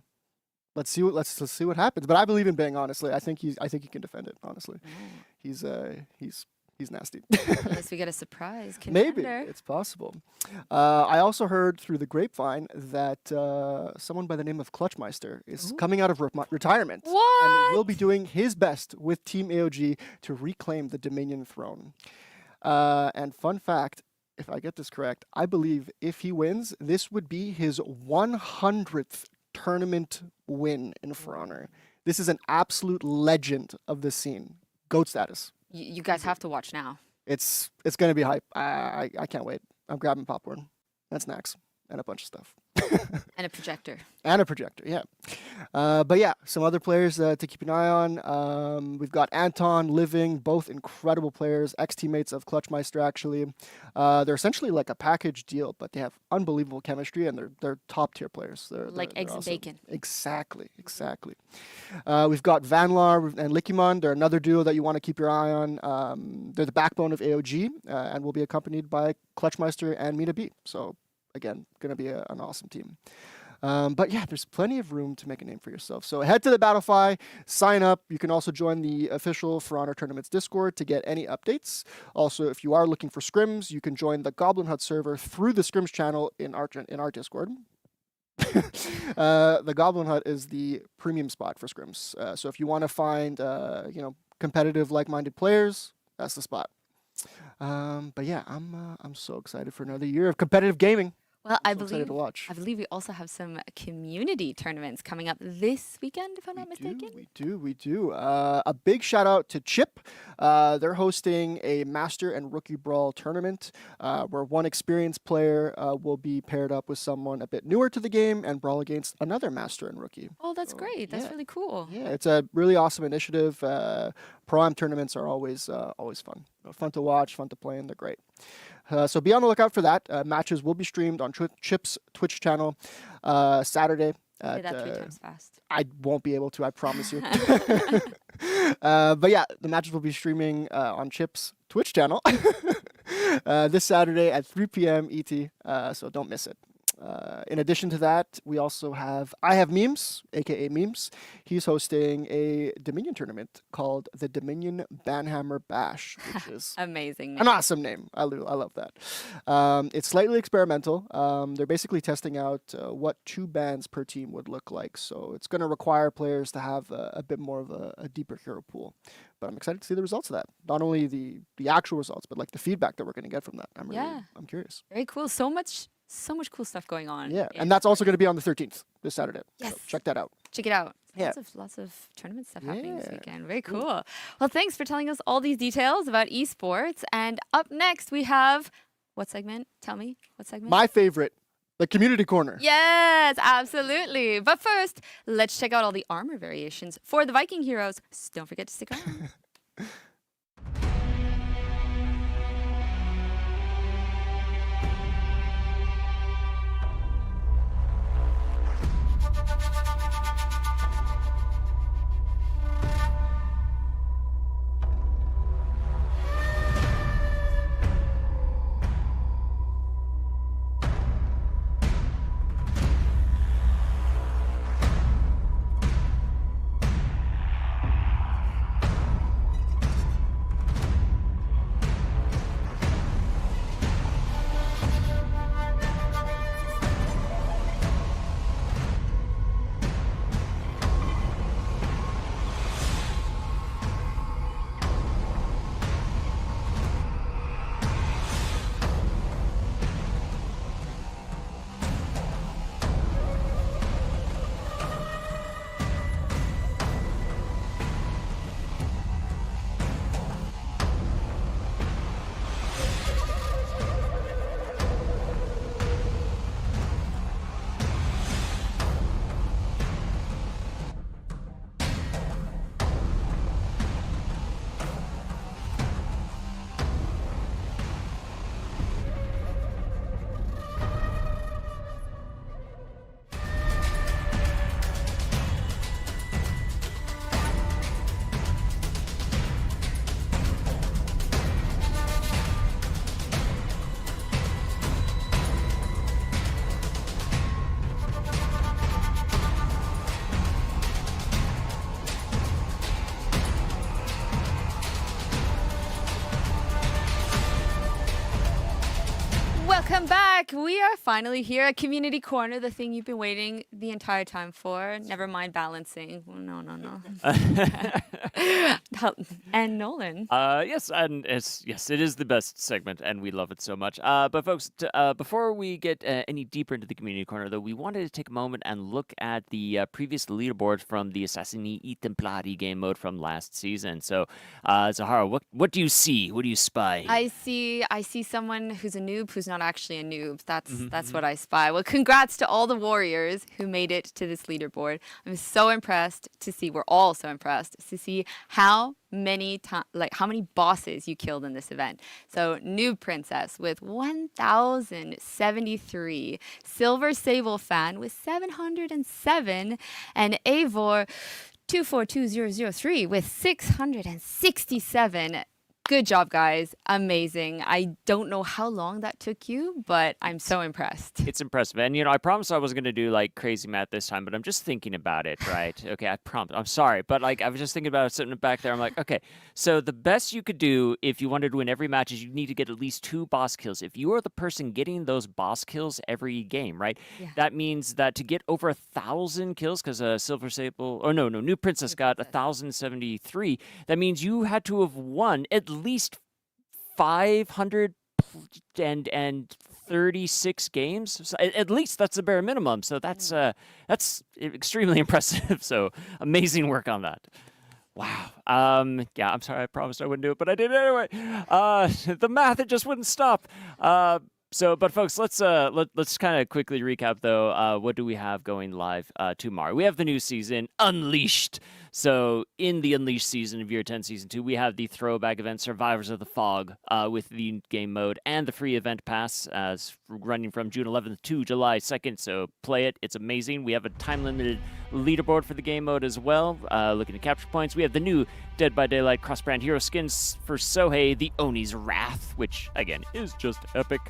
let's see what happens. But I believe in Bing, honestly. I think he can defend it. Honestly, he's He's nasty. Unless we get a surprise Maybe contender. it's possible. I also heard through the grapevine that someone by the name of Clutchmeister is coming out of retirement and will be doing his best with Team AOG to reclaim the Dominion throne. And fun fact, if I get this correct, I believe if he wins, this would be his 100th tournament win in For Honor. This is an absolute legend of the scene. GOAT status. You guys have to watch now. It's going to be hype. I can't wait. I'm grabbing popcorn and snacks and a bunch of stuff. And a projector. And a projector, yeah. But yeah, some other players to keep an eye on. We've got Anton, Living, both incredible players, ex-teammates of Clutchmeister, actually. They're essentially like a package deal, but they have unbelievable chemistry, and they're top-tier players. They're eggs and awesome. bacon. Exactly. We've got Vanlar and Likimon. They're another duo that you want to keep your eye on. They're the backbone of AOG, and will be accompanied by Clutchmeister and Mina B. So, again, going to be an awesome team. But yeah, there's plenty of room to make a name for yourself. So head to the Battlefy, sign up. You can also join the official For Honor Tournaments Discord to get any updates. Also, if you are looking for scrims, you can join the Goblin Hut server through the scrims channel in our Discord. The Goblin Hut is the premium spot for scrims. So if you want to find competitive, like-minded players, that's the spot. But yeah, I'm so excited for another year of competitive gaming. Well, I excited to watch. believe we also have some community tournaments coming up this weekend, if I'm not mistaken. We do. A big shout out to Chip. They're hosting a Master and Rookie Brawl tournament where one experienced player will be paired up with someone a bit newer to the game and brawl against another Master and Rookie. Oh, that's great. That's really cool. Yeah, it's a really awesome initiative. Pro-Am tournaments are always fun. Fun to watch, fun to play, and they're great. So be on the lookout for that. Matches will be streamed on Chip's Twitch channel Saturday. Say that 3 times fast. I won't be able to, I promise you. But yeah, the matches will be streaming on Chip's Twitch channel this Saturday at 3 p.m. ET, so don't miss it. In addition to that, we also have I Have Memes, aka Memes. He's hosting a Dominion tournament called the Dominion Banhammer Bash, which is amazing. An awesome name. I love that. It's slightly experimental. They're basically testing out what 2 bans per team would look like. So it's going to require players to have a bit more of a deeper hero pool. But I'm excited to see the results of that. Not only the actual results, but like the feedback that we're going to get from that. I'm curious. Very cool. So much cool stuff going on. Yeah, and that's also going to be on the 13th, this Saturday. Yes. So check that out. Check it out. Yeah. Lots of tournament stuff happening this weekend. Very cool. Well, thanks for telling us all these details about esports. And up next, we have what segment? Tell me, what segment? My favorite, the Community Corner. Yes, absolutely. But first, let's check out all the armor variations for the Viking heroes. So don't forget to stick around. Welcome back. We are finally here at Community Corner, the thing you've been waiting the entire time for. Never mind balancing. No. And Nolan. Yes, and yes, it is the best segment, and we love it so much. But folks, before we get any deeper into the Community Corner, though, we wanted to take a moment and look at the previous leaderboard from the Assassini I Templari game mode from last season. So, Zahara, what do you see? What do you spy? I see someone who's a noob who's not actually a noob. That's what I spy. Well, congrats to all the warriors who made it to this leaderboard. I'm so impressed to see. We're all so impressed to see how many bosses you killed in this event. So Noob Princess with 1,073, Silver Sable Fan with 707, and Eivor 242003 with 667. Good job, guys. Amazing. I don't know how long that took you, but I'm so impressed. It's impressive. And, I promised I wasn't going to do, crazy math this time, but I'm just thinking about it, right? Okay, I promise. I'm sorry. But, I was just thinking about it sitting back there. I'm like, okay, so the best you could do if you wanted to win every match is you need to get at least 2 boss kills. If you are the person getting those boss kills every game, right? Yeah. That means that to get over 1,000 kills, because Silver Sable, New Princess got 1,073, that means you had to have won at least 536 games. So at least that's the bare minimum. So that's extremely impressive. So amazing work on that. Wow. Yeah, I'm sorry. I promised I wouldn't do it, but I did it anyway. The math, it just wouldn't stop. But folks, let's kind of quickly recap though. What do we have going live tomorrow? We have the new season, Unleashed. So in the Unleashed season of Year 10 Season 2, we have the throwback event Survivors of the Fog with the game mode and the free event pass running from June 11th to July 2nd. So play it. It's amazing. We have a time-limited leaderboard for the game mode as well. Looking at capture points, we have the new Dead by Daylight cross-brand hero skins for Sohei, the Oni's Wrath, which, again, is just epic.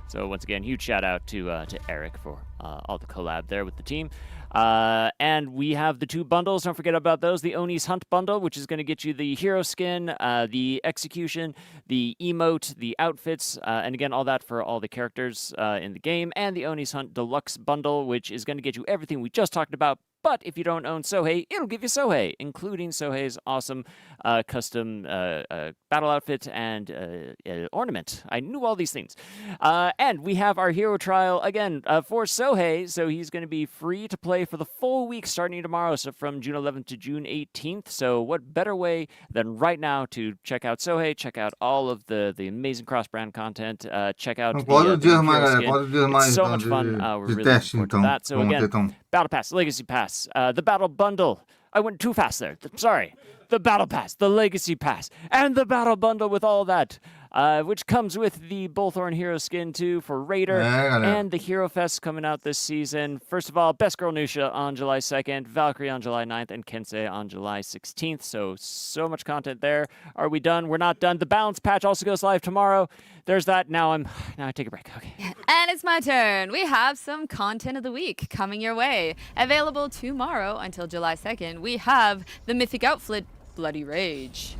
So once again, huge shout out to Eric for all the collab there with the team. And we have the 2 bundles. Don't forget about those. The Oni's Hunt bundle, which is going to get you the hero skin, the execution, the emote, the outfits, and again, all that for all the characters in the game. And the Oni's Hunt Deluxe bundle, which is going to get you everything we just talked about. But if you don't own Sohei, it'll give you Sohei, including Sohei's awesome custom battle outfit and ornament. I knew all these things. And we have our hero trial, again, for Sohei. So he's going to be free to play for the full week starting tomorrow, so from June 11th to June 18th. So what better way than right now to check out Sohei, check out all of the amazing cross-brand content, check out the hero skin. It's so much fun. We're really looking forward to that. So again, Battle Pass, Legacy Pass, the Battle Bundle. I went too fast there. Sorry. The Battle Pass, the Legacy Pass, and the Battle Bundle with all that, which comes with the Bullthorn Hero skin too for Raider, and the Hero Fest coming out this season. First of all, Best Girl Nusha on July 2nd, Valkyrie on July 9th, and Kensei on July 16th. So much content there. Are we done? We're not done. The Balance Patch also goes live tomorrow. There's that. Now I take a break. Okay. And it's my turn. We have some content of the week coming your way. Available tomorrow until July 2nd. We have the Mythic Outfit Bloody Rage.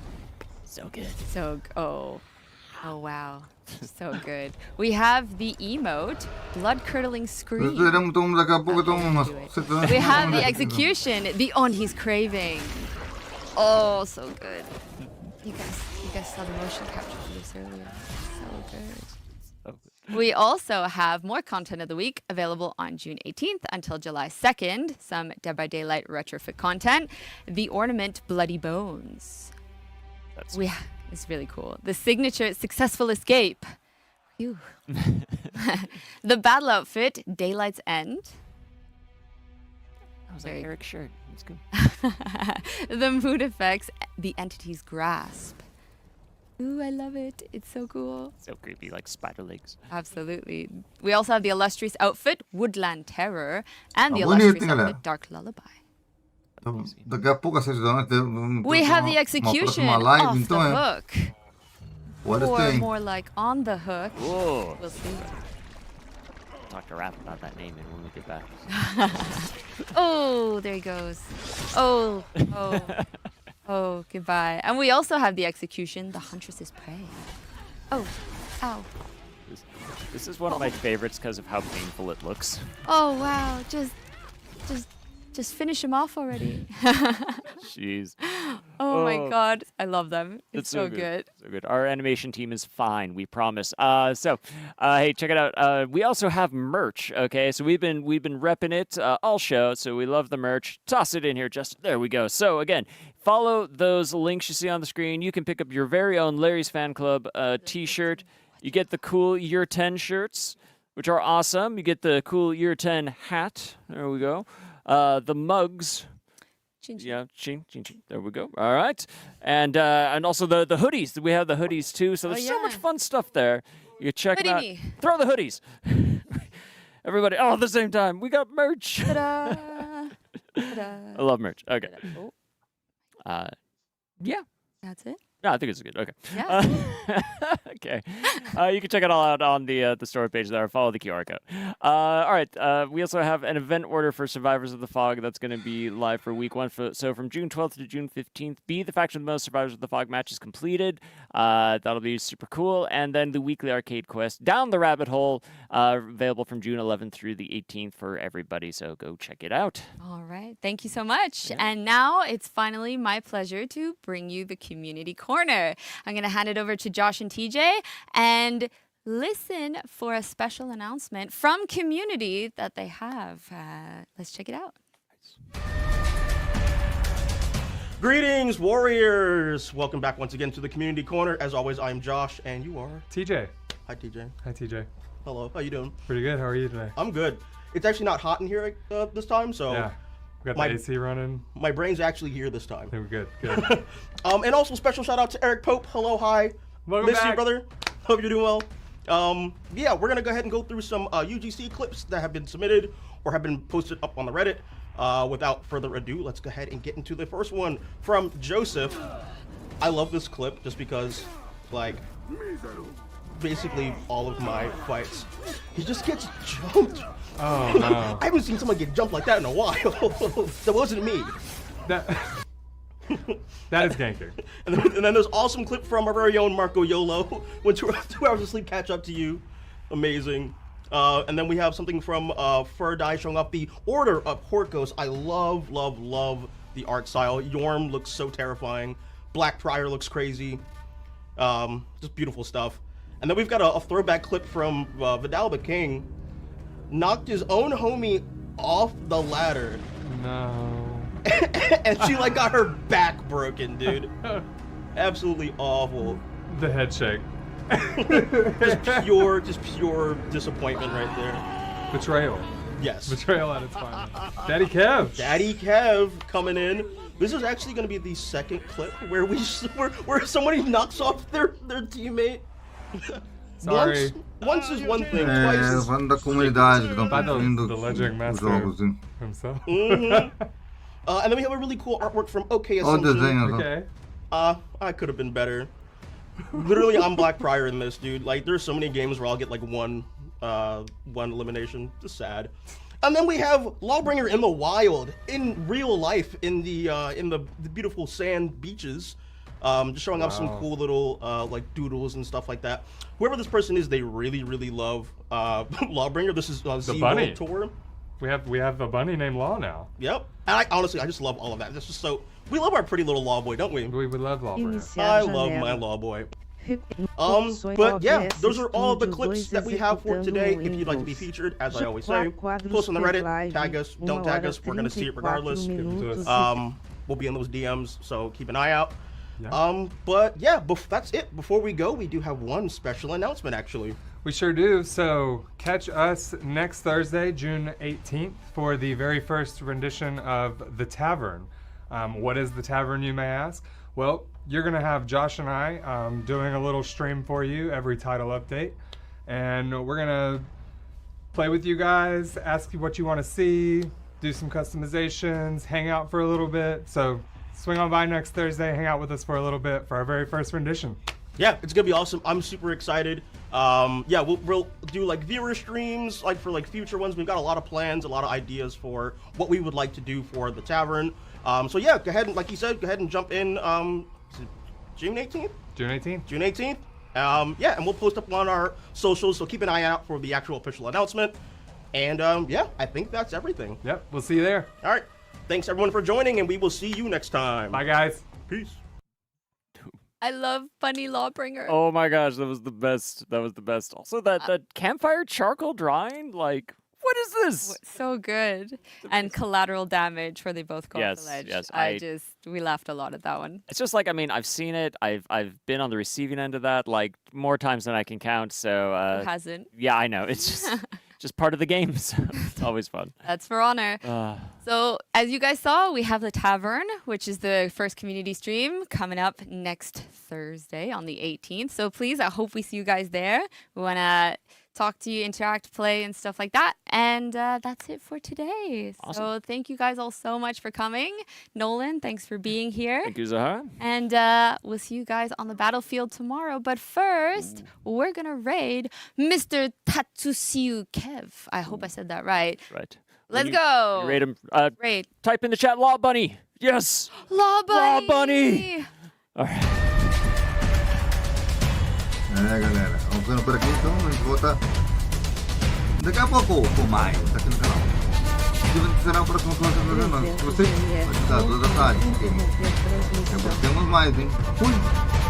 So good. Oh wow. So good. We have the emote, Blood Curdling Scream. We have the execution, the Oni's Craving. Oh, so good. You guys saw the motion capture for this earlier. So good. We also have more content of the week available on June 18th until July 2nd. Some Dead by Daylight retrofit content. The ornament Bloody Bones. It's really cool. The signature Successful Escape. Phew. The battle outfit Daylight's End. That was like Eric's shirt. That's good. The mood effects The Entity's Grasp. Ooh, I love it. It's so cool. So creepy, like spider legs. Absolutely. We also have the illustrious outfit, Woodland Terror, and the illustrious outfit, Dark Lullaby. We have the execution off the hook. Or more like on the hook. Whoa. We'll see. Talk to Raph about that name when we get back. Oh, there he goes. Oh. Oh, goodbye. And we also have the execution, the Huntress's Prey. Oh, ow. This is one of my favorites because of how painful it looks. Oh wow! Just finish him off already. Jeez. Oh my God, I love them. It's so good. So good. Our animation team is fine, we promise. Hey, check it out. We also have merch. Okay, so we've been repping it all show. So we love the merch. Toss it in here, Justin. There we go. So again, follow those links you see on the screen. You can pick up your very own Larry's Fan Club T-shirt. You get the cool Year 10 shirts, which are awesome. You get the cool Year 10 hat. There we go. The mugs. Chin, chin. Yeah, ching. There we go. All right. And also the hoodies. We have the hoodies too. So there's so much fun stuff there. You can check it out. Me. Throw the hoodies. Everybody all at the same time. We got merch. Ta-da. Ta-da. I love merch. Okay. Oh. Yeah. That's it. No, I think it's good. Okay. Yeah. Okay. You can check it all out on the store page there. Follow the QR code. All right. We also have an event order for Survivors of the Fog that's going to be live for week 1. So from June 12th to June 15th, be the faction with the most Survivors of the Fog matches completed. That'll be super cool. And then the weekly arcade quest, Down the Rabbit Hole, available from June 11th through the 18th for everybody. So go check it out. All right. Thank you so much. Yeah. And now it's finally my pleasure to bring you the Community Corner. I'm going to hand it over to Josh and TJ and listen for a special announcement from Community that they have. Let's check it out. Greetings, Warriors! Welcome back once again to the Community Corner. As always, I'm Josh, and you are? TJ. Hi, TJ. Hi, TJ. Hello, how you doing? Pretty good. How are you today? I'm good. It's actually not hot in here this time, so... Yeah. We got the AC running. My brain's actually here this time. We're good. And also special shout out to Eric Pope. Hello, hi. Welcome back. You, brother. Hope you're doing well. Yeah, we're gonna go ahead and go through some UGC clips that have been submitted or have been posted up on the Reddit. Without further ado, let's go ahead and get into the first one from Joseph. I love this clip just because, like, basically all of my fights, he just gets jumped. Oh no! I haven't seen someone get jumped like that in a while. That wasn't me. That is ganking. And then there's awesome clip from our very own Marco Yolo. When 2 hours of sleep catch up to you. Amazing. And then we have something from Fur Dye showing up the Order of Horkos. I love the art style. Yorm looks so terrifying. Black Prior looks crazy. Just beautiful stuff. And then we've got a throwback clip from Vidalba King. Knocked his own homie off the ladder. No. And she like got her back broken, dude. Absolutely awful. The head shake. just pure disappointment right there. Betrayal. Yes. Betrayal at its finest. Daddy Kev. Daddy Kev coming in. This is actually going to be the second clip where where somebody knocks off their teammate. Sorry. Once is one thing, twice is... Fã da comunidade que estão By pedindo the Legend os Master jogos, hein? himself. And then we have a really cool artwork from OK Olha o Assumption. desenho. Okay. I could have been better. Literally, I'm Black Prior in this, dude. Like, there's so many games where I'll get like one elimination. Just sad. And then we have Lawbringer in the wild, in real life, in the beautiful sand beaches. Just showing off some cool little like doodles and stuff like that. Whoever this person is, they really love Lawbringer. This is Z World Tour. We have a bunny named Law now. Yep. And I honestly just love all of that. This is so. We love our pretty little Law Boy, don't we? We love Lawbringer. I love my Law Boy. But yeah, those are all the clips that we have for today. If you'd like to be featured, as I always say, post on the Reddit, tag us, don't tag us, we're gonna see it regardless. We'll be in those DMs, so keep an eye out. Yeah. But yeah, that's it. Before we go, we do have one special announcement, actually. We sure do. So catch us next Thursday, June 18th, for the very first rendition of The Tavern. What is The Tavern, you may ask? Well, you're going to have Josh and I doing a little stream for you every title update. And we're going to play with you guys, ask you what you want to see, do some customizations, hang out for a little bit. So swing on by next Thursday, hang out with us for a little bit for our very first rendition. Yeah, it's gonna be awesome. I'm super excited. Yeah, we'll do like viewer streams, like for like future ones. We've got a lot of plans, a lot of ideas for what we would like to do for The Tavern. So yeah, go ahead and, like you said, go ahead and jump in. Is it June 18th? June 18th. June 18th. Yeah, and we'll post up on our socials, so keep an eye out for the actual official announcement. And yeah, I think that's everything. Yep, we'll see you there. All right. Thanks everyone for joining, and we will see you next time. Bye, guys. Peace. I love Bunny Lawbringer. Oh my gosh, that was the best. That was the best. Also, that campfire charcoal drawing, like, what is this? So good. And collateral damage where they both go off Yes, the ledge. yes, We laughed a lot at that one. It's just like, I mean, I've seen it. I've been on the receiving end of that, like, more times than I can count. So Who hasn't? yeah, I know. It's just part of the game. So it's always fun. That's for honor. So as you guys saw, we have the Tavern, which is the first community stream coming up next Thursday on the 18th. So please, I hope we see you guys there. We want to talk to you, interact, play, and stuff like that. And that's it for today. Awesome. So thank you guys all so much for coming. Nolan, thanks for being here. Thank you, Zahara. And we'll see you guys on the battlefield tomorrow. But first, we're going to raid Mr. Tatsusiu Kev. I hope I said that right. Right. Let's go. You rate him. Raid. Type in the chat, Law Bunny. Yes. Law Bunny. Law Bunny. All right. Galera, vamos ficando por aqui, então a gente volta daqui a pouco com mais aqui no canal. Será o próximo que nós estamos fazendo? Você? Vai ficar toda a tarde. Temos mais, hein? Fui!